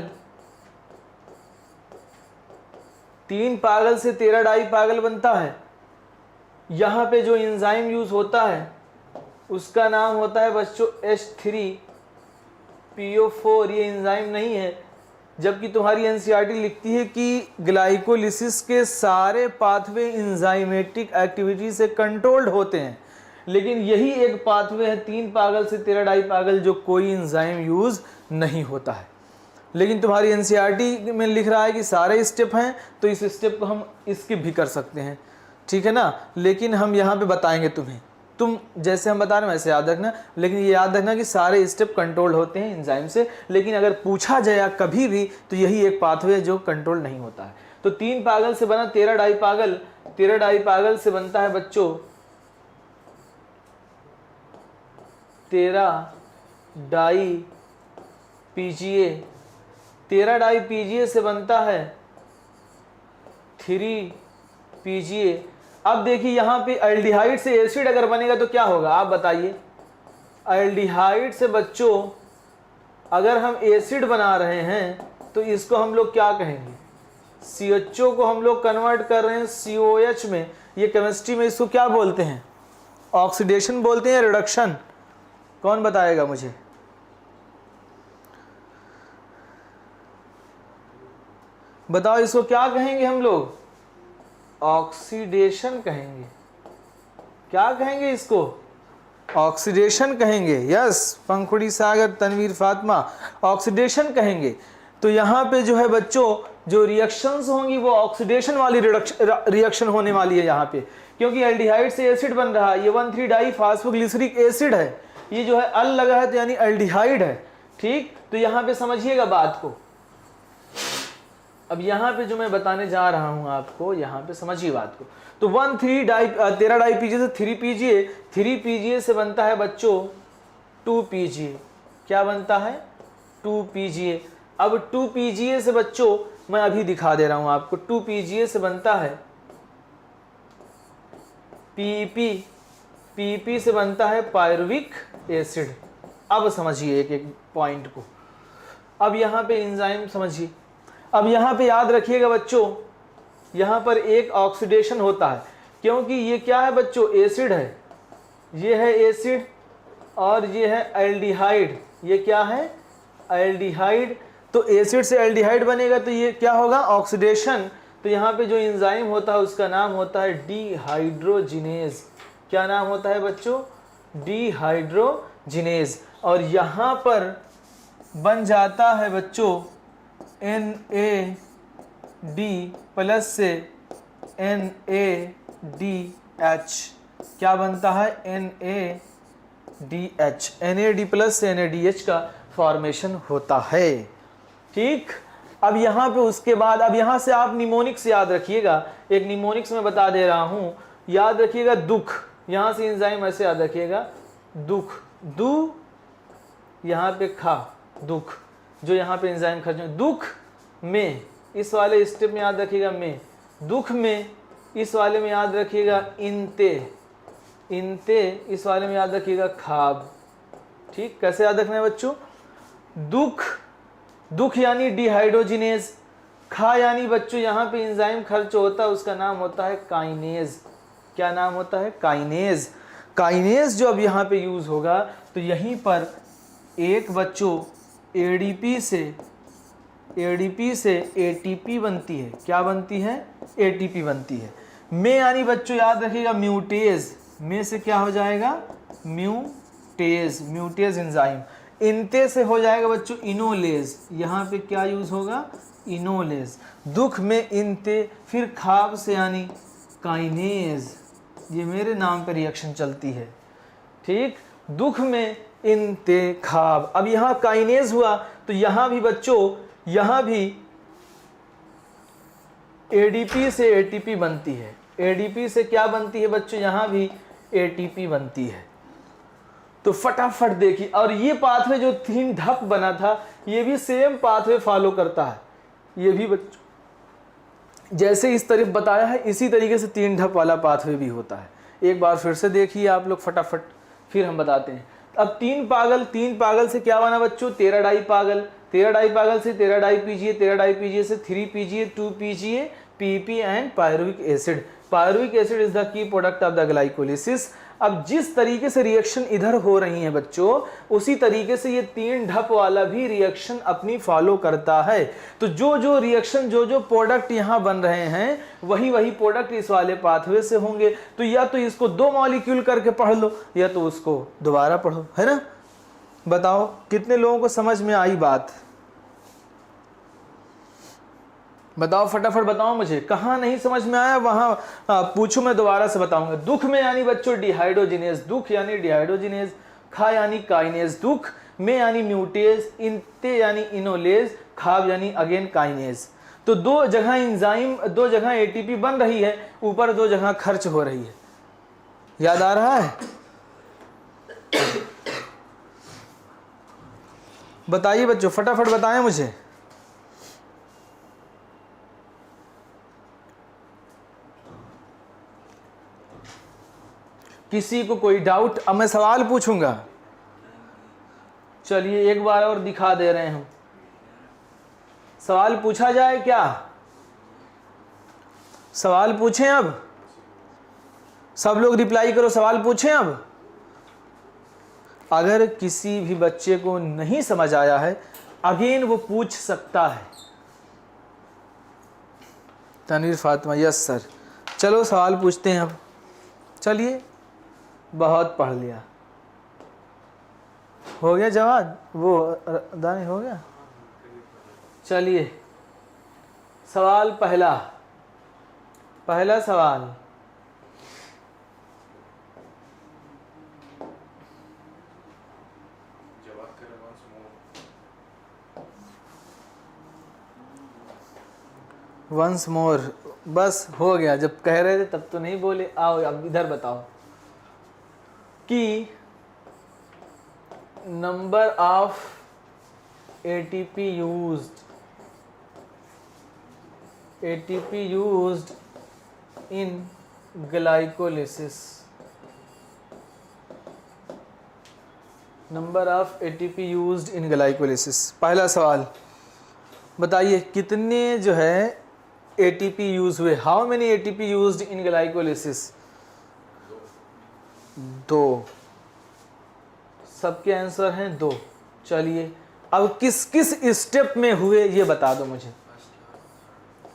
3 पागल से 13 डाई पागल बनता है। यहां पे जो एंजाइम यूज होता है उसका नाम होता है बच्चों H3PO4। ये एंजाइम नहीं है, जबकि तुम्हारी एनसीईआरटी लिखती है कि ग्लाइकोलिसिस के सारे पाथवे एंजाइमेटिक एक्टिविटी से कंट्रोल्ड होते हैं, लेकिन यही एक पाथवे है 3 पागल से 13 डाई पागल जो कोई एंजाइम यूज नहीं होता है। लेकिन तुम्हारी एनसीईआरटी में लिख रहा है कि सारे स्टेप हैं, तो इस स्टेप को हम स्किप भी कर सकते हैं, ठीक है ना। लेकिन हम यहाँ पे बताएंगे तुम्हें, तुम जैसे हम बता रहे हैं वैसे याद रखना, लेकिन ये याद रखना कि सारे स्टेप कंट्रोल होते हैं एंजाइम से। लेकिन अगर पूछा जाए कभी भी तो यही एक पाथवे जो कंट्रोल नहीं होता है। तो 3 पागल से बना 13 डाई पागल, 13 डाई पागल से बनता है बच्चों 13 डाई पीजीए, 13 डाई पीजीए से बनता है 3 पीजीए। अब देखिए यहाँ पे एल्डिहाइड से एसिड अगर बनेगा तो क्या होगा आप बताइए? एल्डिहाइड से बच्चों अगर हम एसिड बना रहे हैं तो इसको हम लोग क्या कहेंगे? CHO को हम लोग कन्वर्ट कर रहे हैं COH में। ये केमिस्ट्री में इसको क्या बोलते हैं? ऑक्सीडेशन बोलते हैं या रिडक्शन? कौन बताएगा मुझे? बताओ इसको क्या कहेंगे हम लोग? ऑक्सीडेशन कहेंगे। क्या कहेंगे इसको? ऑक्सीडेशन कहेंगे। यस, पंखुड़ी सागर, तनवीर फातिमा, ऑक्सीडेशन कहेंगे। तो यहाँ पे जो है बच्चों जो रिएक्शंस होंगी वो ऑक्सीडेशन वाली रिएक्शन होने वाली है यहाँ पे, क्योंकि एल्डिहाइड से एसिड बन रहा है। ये 1,3-डाइफॉस्फोग्लिसरिक एसिड है। ये जो है अल लगा है तो यानी एल्डिहाइड है। ठीक, तो यहाँ पे समझिएगा बात को। अब यहाँ पे जो मैं बताने जा रहा हूँ आपको, यहाँ पे समझिए बात को। तो 13 डाई पीजीए से 3 पीजीए से बनता है बच्चों 2 पीजीए। क्या बनता है? 2 पीजीए। अब 2 पीजीए से बच्चों मैं अभी दिखा दे रहा हूँ आपको। 2 पीजीए से बनता है पीपी। पीपी से बनता है पायरुविक एसिड। अब समझिए एक एक पॉइंट को। अब यहाँ पे एंजाइम समझिए। अब यहाँ पे याद रखिएगा बच्चों, यहाँ पर एक ऑक्सीडेशन होता है, क्योंकि ये क्या है बच्चों? एसिड है। ये है एसिड और ये है एल्डिहाइड। ये क्या है? एल्डिहाइड। तो एसिड से एल्डिहाइड बनेगा तो ये क्या होगा? ऑक्सीडेशन। तो यहाँ पे जो एंजाइम होता है उसका नाम होता है डिहाइड्रोजिनेज। क्या नाम होता है बच्चों? डिहाइड्रोजिनेज। और यहाँ पर बन जाता है बच्चों NAD प्लस से NADH। क्या बनता है? NADH। NAD प्लस से NADH का फॉर्मेशन होता है। ठीक, अब यहाँ पे उसके बाद अब यहाँ से आप निमोनिक्स याद रखिएगा। एक निमोनिक्स में बता दे रहा हूँ, याद रखिएगा दुख। यहाँ से एंजाइम ऐसे याद रखिएगा, दुख, दू यहाँ पे खा, दुख। जो यहाँ पे एंजाइम खर्च दुख में, इस वाले स्टेप में याद रखिएगा में, दुख में, इस वाले में याद रखिएगा इंते, इंते, इस वाले में याद रखिएगा खाब। ठीक, कैसे याद रखना है बच्चों? दुख, दुख यानी डिहाइड्रोजिनेज, खा यानी बच्चों यहाँ पे एंजाइम खर्च होता है, उसका नाम होता है काइनेज। क्या नाम होता है? काइनेज। काइनेज जो अब यहाँ पे यूज होगा तो यहीं पर एक बच्चों एडीपी से एटीपी बनती है। क्या बनती है? एटीपी बनती है। में यानी बच्चों याद रखिएगा म्यूटेज। में से क्या हो जाएगा? म्यूटेज, म्यूटेज एंजाइम। इनते से हो जाएगा बच्चों इनोलेज। यहाँ पे क्या यूज होगा? इनोलेज। दुख में इनते, फिर खाब से यानी काइनेज। ये मेरे नाम पे रिएक्शन चलती है। ठीक, दुख में इनते खाब। अब यहाँ काइनेज हुआ तो यहाँ भी बच्चों, यहाँ भी एडीपी से एटीपी बनती है। एडीपी से क्या बनती है बच्चों? यहाँ भी एटीपी बनती है। तो फटाफट देखिए, और ये पाथवे जो 3 ढप बना था ये भी सेम पाथवे फॉलो करता है। ये भी बच्चों जैसे इस तरफ बताया है इसी तरीके से 3 ढप वाला पाथवे भी होता है। एक बार फिर से देखिए आप लोग फटाफट, फिर हम बताते हैं। अब 3 पागल से क्या बना बच्चों? 13 डाई पागल। 13 डाई पागल से 13 डाई पीजीए, 13 डाई पीजीए से 3 PGA, 2 PGA, PP and pyruvic acid. Pyruvic acid is the key product of the glycolysis. अब जिस तरीके से रिएक्शन इधर हो रही है बच्चों, उसी तरीके से ये 3 ढप वाला भी रिएक्शन अपनी फॉलो करता है। तो जो जो रिएक्शन, जो जो प्रोडक्ट यहाँ बन रहे हैं वही वही प्रोडक्ट इस वाले पाथवे से होंगे। तो या तो इसको 2 मॉलिक्यूल करके पढ़ लो या तो उसको दोबारा पढ़ो, है ना? बताओ कितने लोगों को समझ में आई बात? बताओ फटाफट बताओ मुझे, कहाँ नहीं समझ में आया वहां पूछो, मैं दोबारा से बताऊंगा। दुख में यानी बच्चों डिहाइड्रोजिनेज, दुख यानी डिहाइड्रोजिनेज, खा यानी काइनेज, दुख में यानी म्यूटेज, इनते यानी इनोलेज, खाब यानी अगेन काइनेज। तो 2 जगह एंजाइम, 2 जगह एटीपी बन रही है, ऊपर 2 जगह खर्च हो रही है। याद आ रहा है? बताइए बच्चों फटाफट बताएं मुझे। किसी को कोई डाउट? अब मैं सवाल पूछूंगा, चलिए एक बार और दिखा दे रहे हैं हम। सवाल पूछा जाए क्या? सवाल पूछें अब? सब लोग रिप्लाई करो, सवाल पूछें अब। अगर किसी भी बच्चे को नहीं समझ आया है अगेन वो पूछ सकता है। Tanveer Fatima, yes sir. चलो सवाल पूछते हैं अब। चलिए, बहुत पढ़ लिया, हो गया जवाब, वो दानी हो गया। चलिए सवाल पहला सवाल, वंस मोर, बस हो गया। जब कह रहे थे तब तो नहीं बोले। आओ अब इधर बताओ कि number of ATP used in glycolysis, number of ATP used in glycolysis. पहला सवाल बताइए कितने जो है एटीपी यूज हुए। How many ATP used in glycolysis? 2। सबके आंसर हैं 2। चलिए अब किस किस स्टेप में हुए ये बता दो मुझे,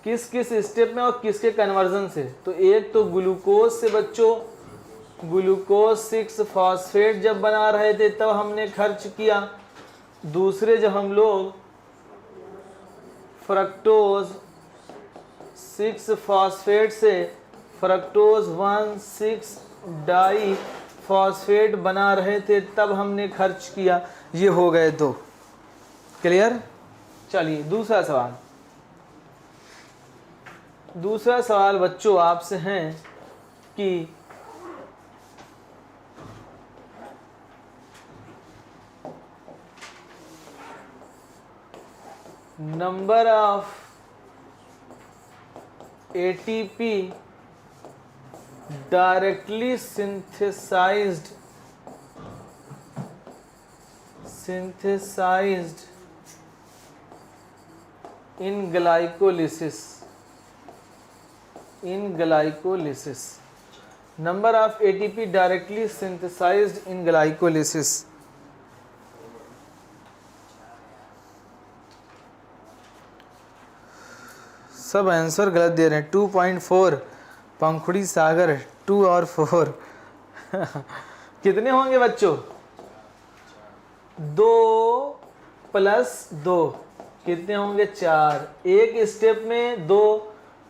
किस किस स्टेप में और किसके कन्वर्जन से। तो एक तो ग्लूकोज से बच्चों, ग्लूकोज 6 फॉस्फेट जब बना रहे थे तब हमने खर्च किया। दूसरे जब हम लोग फ्रक्टोज 6 फॉस्फेट से फ्रक्टोज 1,6 डाई फॉस्फेट बना रहे थे तब हमने खर्च किया। ये हो गए 2। क्लियर? चलिए दूसरा सवाल बच्चों आपसे है कि number of ATP directly synthesized in glycolysis, number of ATP directly synthesized in glycolysis। सब आंसर गलत दे रहे हैं। 2.4 पंखुड़ी सागर 2 और 4 कितने होंगे बच्चों? 2 + 2 कितने होंगे? 4। एक स्टेप में 2,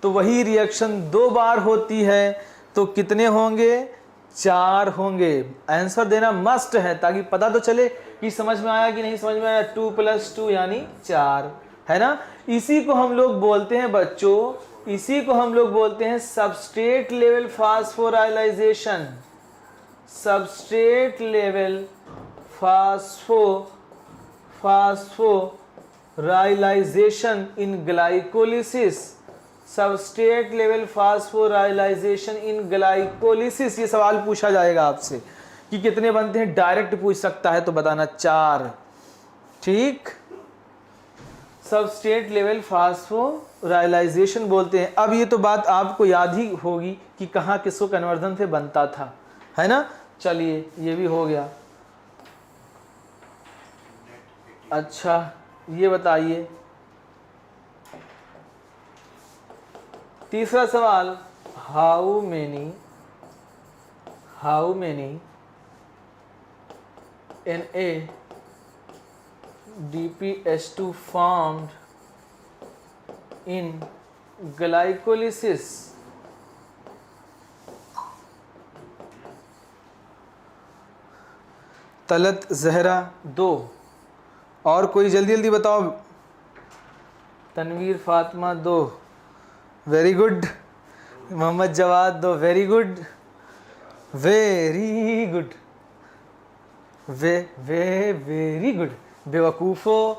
तो वही रिएक्शन 2 बार होती है तो कितने होंगे? 4 होंगे। आंसर देना मस्ट है ताकि पता तो चले कि समझ में आया कि नहीं समझ में आया। 2 + 2 यानी 4, है ना। इसी को हम लोग बोलते हैं बच्चों, इसी को हम लोग बोलते हैं substrate level फास्फोराइलाइजेशन। Substrate level फास्फोराइलाइजेशन in glycolysis. Substrate level फास्फोराइलाइजेशन in glycolysis. ये सवाल पूछा जाएगा आपसे कि कितने बनते हैं, डायरेक्ट पूछ सकता है तो बताना 4। ठीक, सबस्ट्रेट लेवल फास्फोराइलाइजेशन बोलते हैं। अब ये तो बात आपको याद ही होगी कि कहाँ किसको कन्वर्जन से बनता था, है ना। चलिए ये भी हो गया। अच्छा ये बताइए तीसरा सवाल, how many NADPH2 formed in glycolysis। Talat Zahra 2। और कोई जल्दी जल्दी बताओ। Tanveer Fatima 2, very good. Mohammad Jawad 2, very good very good very good. बेवकूफ़ो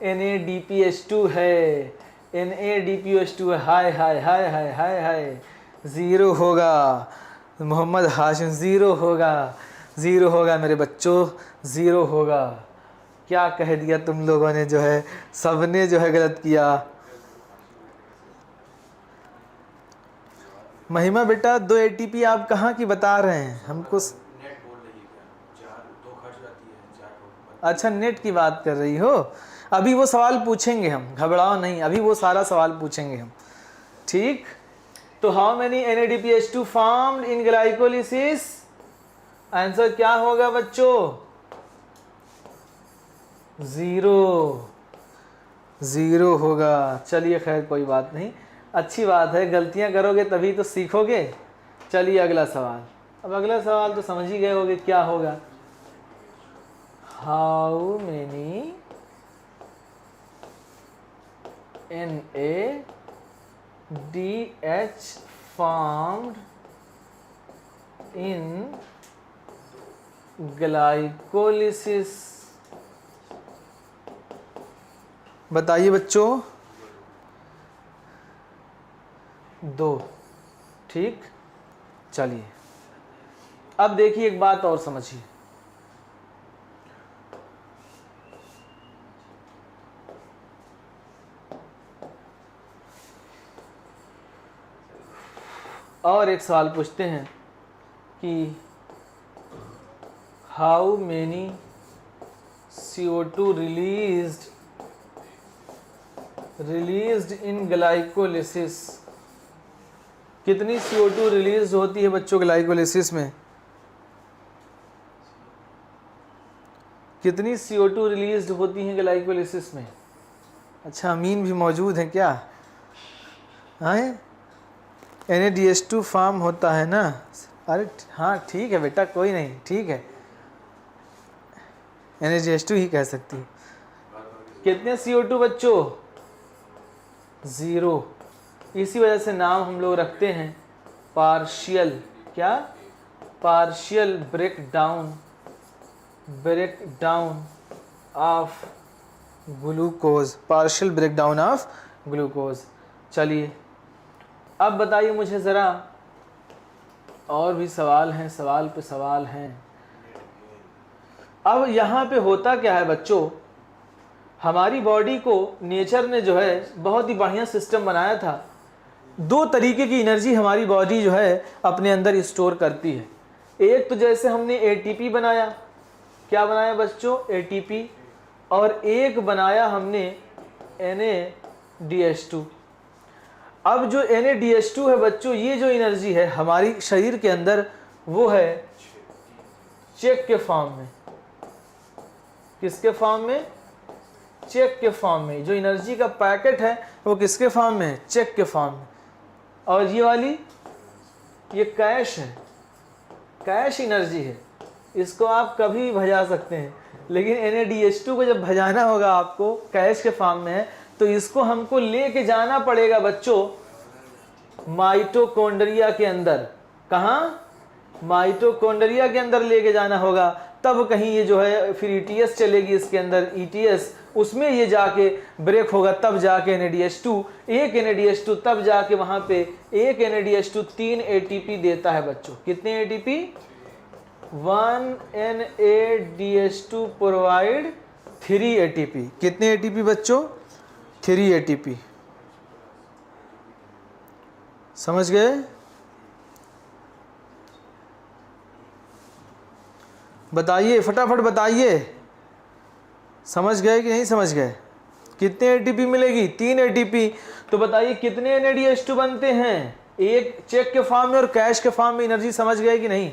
NADPH2 है, NADPH2 है। हाय हाय हाय हाय हाय हाय। 0 होगा। मोहम्मद हाशिम 0 होगा। ज़ीरो होगा मेरे बच्चों, ज़ीरो होगा। क्या कह दिया तुम लोगों ने, जो है सबने जो है गलत किया। महिमा बेटा 2 ATP आप कहाँ की बता रहे हैं हमको? अच्छा नेट की बात कर रही हो। अभी वो सवाल पूछेंगे हम, घबराओ नहीं, अभी वो सारा सवाल पूछेंगे हम, ठीक। तो how many NADPH2 formed in glycolysis? Answer क्या होगा बच्चों? ज़ीरो होगा। चलिए खैर कोई बात नहीं, अच्छी बात है, गलतियां करोगे तभी तो सीखोगे। चलिए अगला सवाल। अब अगला सवाल तो समझ ही गए होगे क्या होगा। How many NADH formed in glycolysis? बताइए बच्चों। 2, ठीक। चलिए अब देखिए एक बात और समझिए। और एक सवाल पूछते हैं कि how many CO2 released in glycolysis? कितनी CO2 रिलीज होती है बच्चों ग्लाइकोलिसिस में? कितनी CO2 रिलीज होती है ग्लाइकोलिसिस में? अच्छा अमीन भी मौजूद है क्या? हैं? NADH2 फॉर्म होता है ना? अरे हाँ ठीक है बेटा, कोई नहीं, ठीक है, NADH2 ही कह सकती हूँ। कितने CO2 बच्चों? 0। इसी वजह से नाम हम लोग रखते हैं पार्शियल, क्या? Partial breakdown of glucose, partial breakdown of glucose. चलिए अब बताइए मुझे ज़रा, और भी सवाल हैं, सवाल पे सवाल हैं। अब यहाँ पे होता क्या है बच्चों, हमारी बॉडी को नेचर ने जो है बहुत ही बढ़िया सिस्टम बनाया था। 2 तरीके की एनर्जी हमारी बॉडी जो है अपने अंदर स्टोर करती है। एक तो जैसे हमने ATP बनाया, क्या बनाया बच्चों? ATP। और एक बनाया हमने NADH2। अब जो NADH2 है बच्चों, ये जो एनर्जी है हमारी शरीर के अंदर, वो है चेक के फॉर्म में। किसके फॉर्म में? चेक के फॉर्म में। जो एनर्जी का पैकेट है वो किसके फॉर्म में है? चेक के फॉर्म में। और ये वाली, ये कैश है, कैश एनर्जी है, इसको आप कभी भी भजा सकते हैं। लेकिन NADH2 को जब भजाना होगा आपको, कैश के फॉर्म में है, तो इसको हमको लेके जाना पड़ेगा बच्चों माइटोकॉन्ड्रिया के अंदर। कहाँ? माइटोकॉन्ड्रिया के अंदर लेके जाना होगा, तब कहीं ये जो है फिर ETS चलेगी इसके अंदर, ETS, उसमें ये जाके ब्रेक होगा, तब जाके NADH2, एक NADH2 तब जाके वहाँ पे एक NADH2 3 ATP देता है बच्चों। कितने ATP? 1 NADH2 provide 3 ATP। कितने ATP बच्चों? 3 ATP। समझ गए? बताइए फटाफट बताइए, समझ गए कि नहीं समझ गए? कितने ATP मिलेगी? 3 ATP। तो बताइए कितने NADH2 बनते हैं? एक चेक के फॉर्म में और कैश के फॉर्म में। एनर्जी समझ गए कि नहीं?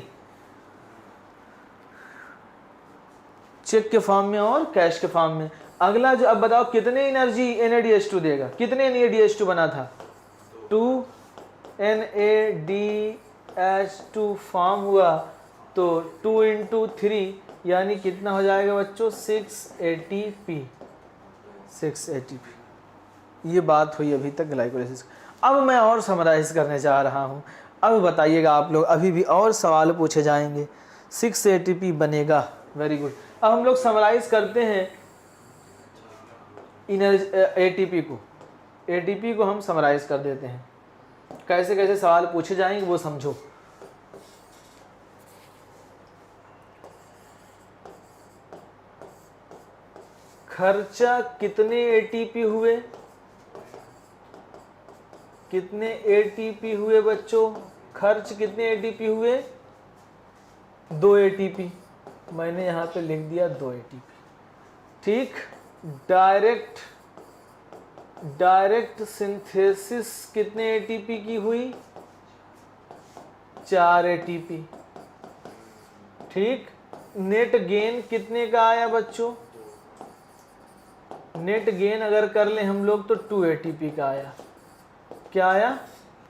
चेक के फॉर्म में और कैश के फॉर्म में। अगला जो, अब बताओ कितने एनर्जी NADH2 देगा? कितने NADH2 बना था? 2 NADH2 फॉर्म हुआ, तो 2 × 3 यानी कितना हो जाएगा बच्चों? 6 ATP। 6 ATP। ये बात हुई अभी तक ग्लाइकोलाइसिस। अब मैं और समराइज करने जा रहा हूँ। अब बताइएगा आप लोग, अभी भी और सवाल पूछे जाएंगे। 6 ATP बनेगा, वेरी गुड। अब हम लोग समराइज करते हैं ATP को हम समराइज कर देते हैं। कैसे कैसे सवाल पूछे जाएंगे वो समझो। खर्चा कितने एटीपी हुए? कितने एटीपी हुए बच्चों? खर्च कितने एटीपी हुए? 2 एटीपी। मैंने यहां पे लिख दिया 2 एटीपी। ठीक। डायरेक्ट सिंथेसिस कितने एटीपी की हुई? 4 एटीपी। ठीक। नेट गेन कितने का आया बच्चों? नेट गेन अगर कर लें हम लोग तो 2 एटीपी का आया। क्या आया?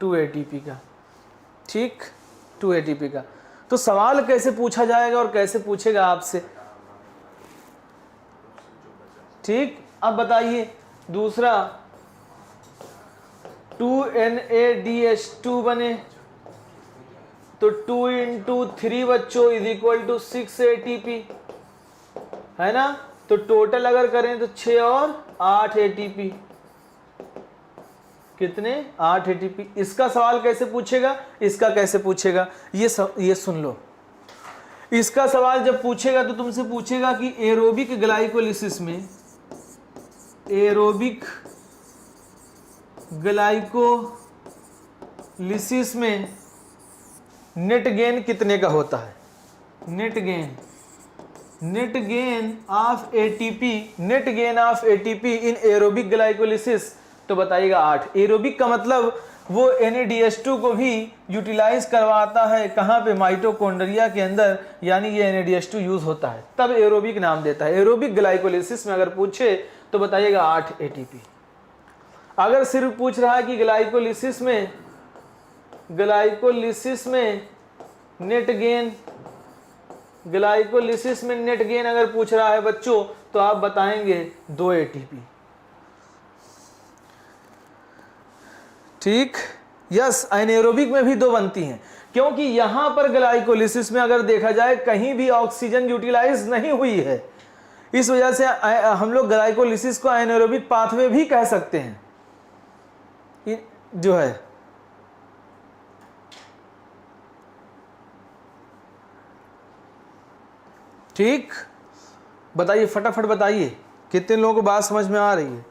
2 एटीपी का। ठीक, 2 एटीपी का। तो सवाल कैसे पूछा जाएगा और कैसे पूछेगा आपसे? ठीक। अब बताइए दूसरा, 2NADH2 बने तो 2 इंटू 3 बच्चों इज इक्वल टू 6 एटीपी, है ना? तो टोटल अगर करें तो 6 और 8 एटीपी। कितने? 8 एटीपी। इसका सवाल कैसे पूछेगा? इसका कैसे पूछेगा? ये सुन लो। इसका सवाल जब पूछेगा तो तुमसे पूछेगा कि एरोबिक ग्लाइकोलिसिस में, एरोबिक ग्लाइकोलिसिस में नेट गेन कितने का होता है? Net gain of ATP in aerobic glycolysis, तो बताइएगा 8। एरोबिक का मतलब वो NADH2 को भी यूटिलाइज करवाता है। कहाँ पे? माइटोकॉन्ड्रिया के अंदर, यानी ये NADH2 यूज होता है, तब एरोबिक नाम देता है। एरोबिक ग्लाइकोलिसिस में अगर पूछे तो बताइएगा 8 एटीपी। अगर सिर्फ पूछ रहा है कि ग्लाइकोलिसिस में नेट गेन अगर पूछ रहा है बच्चों तो आप बताएंगे 2 एटीपी। ठीक। यस, एनाएरोबिक में भी 2 बनती हैं, क्योंकि यहां पर ग्लाइकोलिसिस में अगर देखा जाए कहीं भी ऑक्सीजन यूटिलाइज नहीं हुई है, इस वजह से हम लोग ग्लाइकोलिसिस को एनाएरोबिक पाथवे भी कह सकते हैं। जो है ठीक। बताइए फटाफट बताइए, कितने लोगों को बात समझ में आ रही है?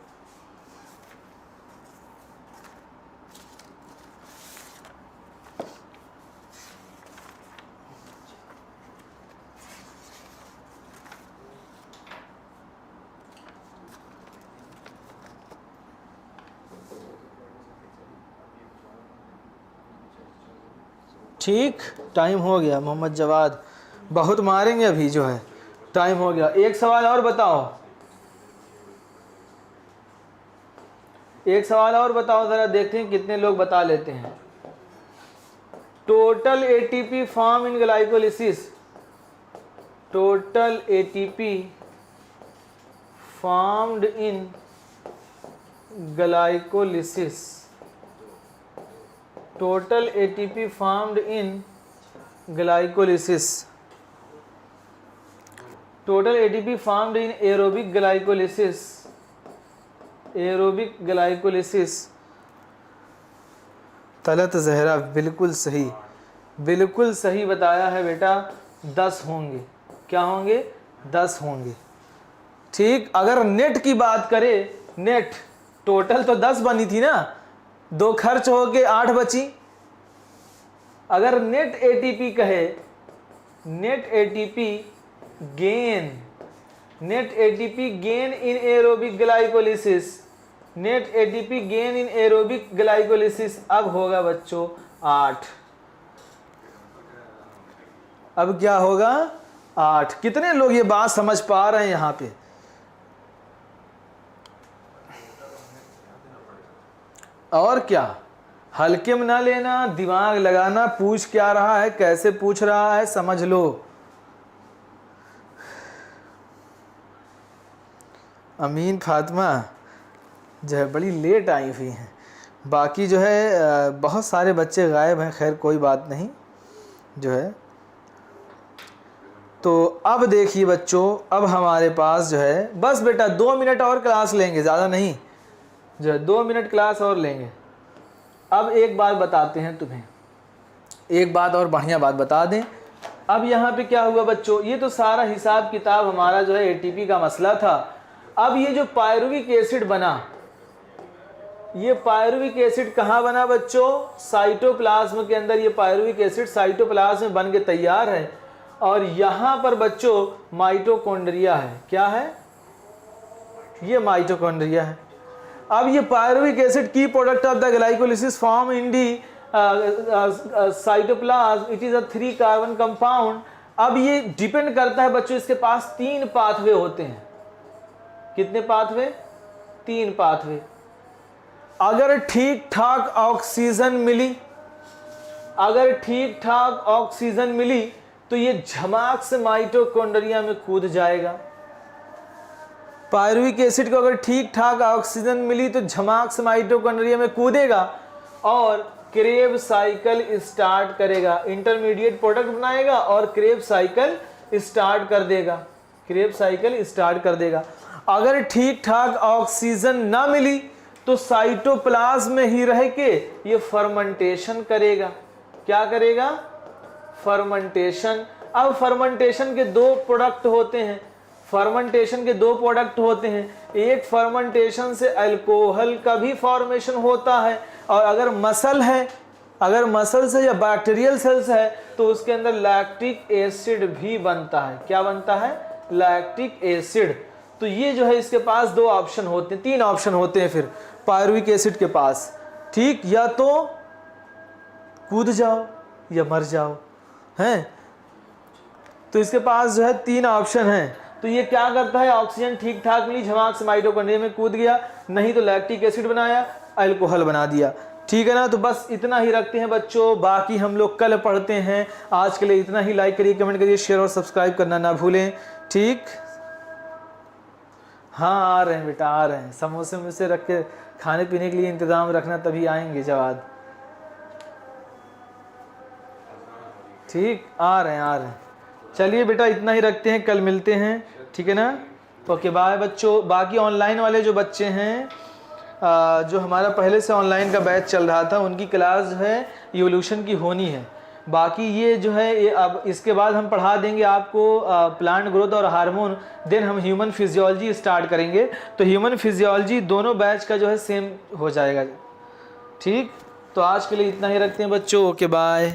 ठीक, टाइम हो गया मोहम्मद जवाद, बहुत मारेंगे अभी, जो है टाइम हो गया। एक सवाल और बताओ, एक सवाल और बताओ, जरा देखते हैं कितने लोग बता लेते हैं। Total ATP form in glycolysis, total ATP formed in glycolysis, total ATP formed in glycolysis, total ATP formed in aerobic glycolysis, aerobic glycolysis. Talat Zahra बिल्कुल सही, बिल्कुल सही बताया है बेटा। 10 होंगे। क्या होंगे? 10 होंगे। ठीक। अगर नेट की बात करें, नेट टोटल तो 10 बनी थी ना, 2 खर्च हो के 8 बची। अगर नेट एटीपी कहे, net ATP gain, net ATP gain in aerobic glycolysis, net ATP gain in aerobic glycolysis, अब होगा बच्चों 8। अब क्या होगा? 8। कितने लोग ये बात समझ पा रहे हैं यहां पे? और क्या, हल्के में ना लेना, दिमाग लगाना, पूछ क्या रहा है, कैसे पूछ रहा है, समझ लो। अमीन फातिमा जो है बड़ी लेट आई हुई हैं, बाकी जो है बहुत सारे बच्चे गायब हैं। खैर कोई बात नहीं, जो है तो अब देखिए बच्चों, अब हमारे पास जो है बस बेटा 2 मिनट और क्लास लेंगे, ज़्यादा नहीं, जो है 2 मिनट क्लास और लेंगे। अब एक बात बताते हैं तुम्हें, एक बात और बढ़िया बात बता दें। अब यहाँ पे क्या हुआ बच्चों, ये तो सारा हिसाब किताब हमारा जो है एटीपी का मसला था। अब ये जो पायरुविक एसिड बना, ये पायरुविक एसिड कहाँ बना बच्चों? साइटोप्लाज्म के अंदर ये पायरुविक एसिड साइटोप्लाज्म में बन के तैयार है। और यहाँ पर बच्चों माइटोकॉन्ड्रिया है। क्या है? ये माइटोकॉन्ड्रिया है। अब ये पायरुविक एसिड की product of the glycolysis form in the cytoplasm, it is a 3 carbon compound. अब ये डिपेंड करता है बच्चों, इसके पास 3 पाथवे होते हैं। कितने पाथवे? 3 पाथवे। अगर ठीक ठाक ऑक्सीजन मिली, अगर ठीक ठाक ऑक्सीजन मिली तो ये झमाक से माइटोकॉन्ड्रिया में कूद जाएगा। पायरुविक एसिड को अगर ठीक ठाक ऑक्सीजन मिली तो झमाक से माइटोकॉन्ड्रिया में कूदेगा और क्रेब साइकिल स्टार्ट करेगा, इंटरमीडिएट प्रोडक्ट बनाएगा और क्रेब साइकिल स्टार्ट कर देगा, क्रेब साइकिल स्टार्ट कर देगा। अगर ठीक ठाक ऑक्सीजन ना मिली तो साइटोप्लाज्म में ही रह के ये फर्मेंटेशन करेगा। क्या करेगा? फर्मेंटेशन। अब फर्मेंटेशन के 2 प्रोडक्ट होते हैं, फर्मेंटेशन के 2 प्रोडक्ट होते हैं। एक फर्मेंटेशन से अल्कोहल का भी फॉर्मेशन होता है, और अगर मसल है, अगर मसल से या बैक्टीरियल सेल्स है तो उसके अंदर लैक्टिक एसिड भी बनता है। क्या बनता है? Lactic acid. तो ये जो है इसके पास 2 ऑप्शन होते हैं, 3 ऑप्शन होते हैं फिर पायरुविक एसिड के पास। ठीक, या तो कूद जाओ या मर जाओ, हैं? तो इसके पास जो है 3 ऑप्शन हैं। तो ये क्या करता है? ऑक्सीजन ठीक ठाक मिली, झमाक से माइटोकॉन्ड्रिया में कूद गया, नहीं तो लैक्टिक एसिड बनाया, अल्कोहल बना दिया। ठीक है ना? तो बस इतना ही रखते हैं बच्चों, बाकी हम लोग कल पढ़ते हैं। आज के लिए इतना ही। लाइक करिए, कमेंट करिए, शेयर और सब्सक्राइब करना ना भूलें। ठीक, हाँ आ रहे हैं बेटा, आ रहे हैं। समोसे में से रख के खाने पीने के लिए इंतज़ाम रखना, तभी आएंगे जवाब। ठीक, आ रहे हैं, आ रहे हैं। चलिए बेटा इतना ही रखते हैं, कल मिलते हैं। ठीक है ना? ओके बाय बच्चों। बाकी ऑनलाइन वाले जो बच्चे हैं, जो हमारा पहले से ऑनलाइन का बैच चल रहा था, उनकी क्लास जो है इवोल्यूशन की होनी है। बाकी ये जो है ये अब इसके बाद हम पढ़ा देंगे आपको प्लांट ग्रोथ और हार्मोन, देन हम ह्यूमन फिजियोलॉजी स्टार्ट करेंगे। तो ह्यूमन फिजियोलॉजी दोनों बैच का जो है सेम हो जाएगा। ठीक, तो आज के लिए इतना ही रखते हैं बच्चों। Okay bye.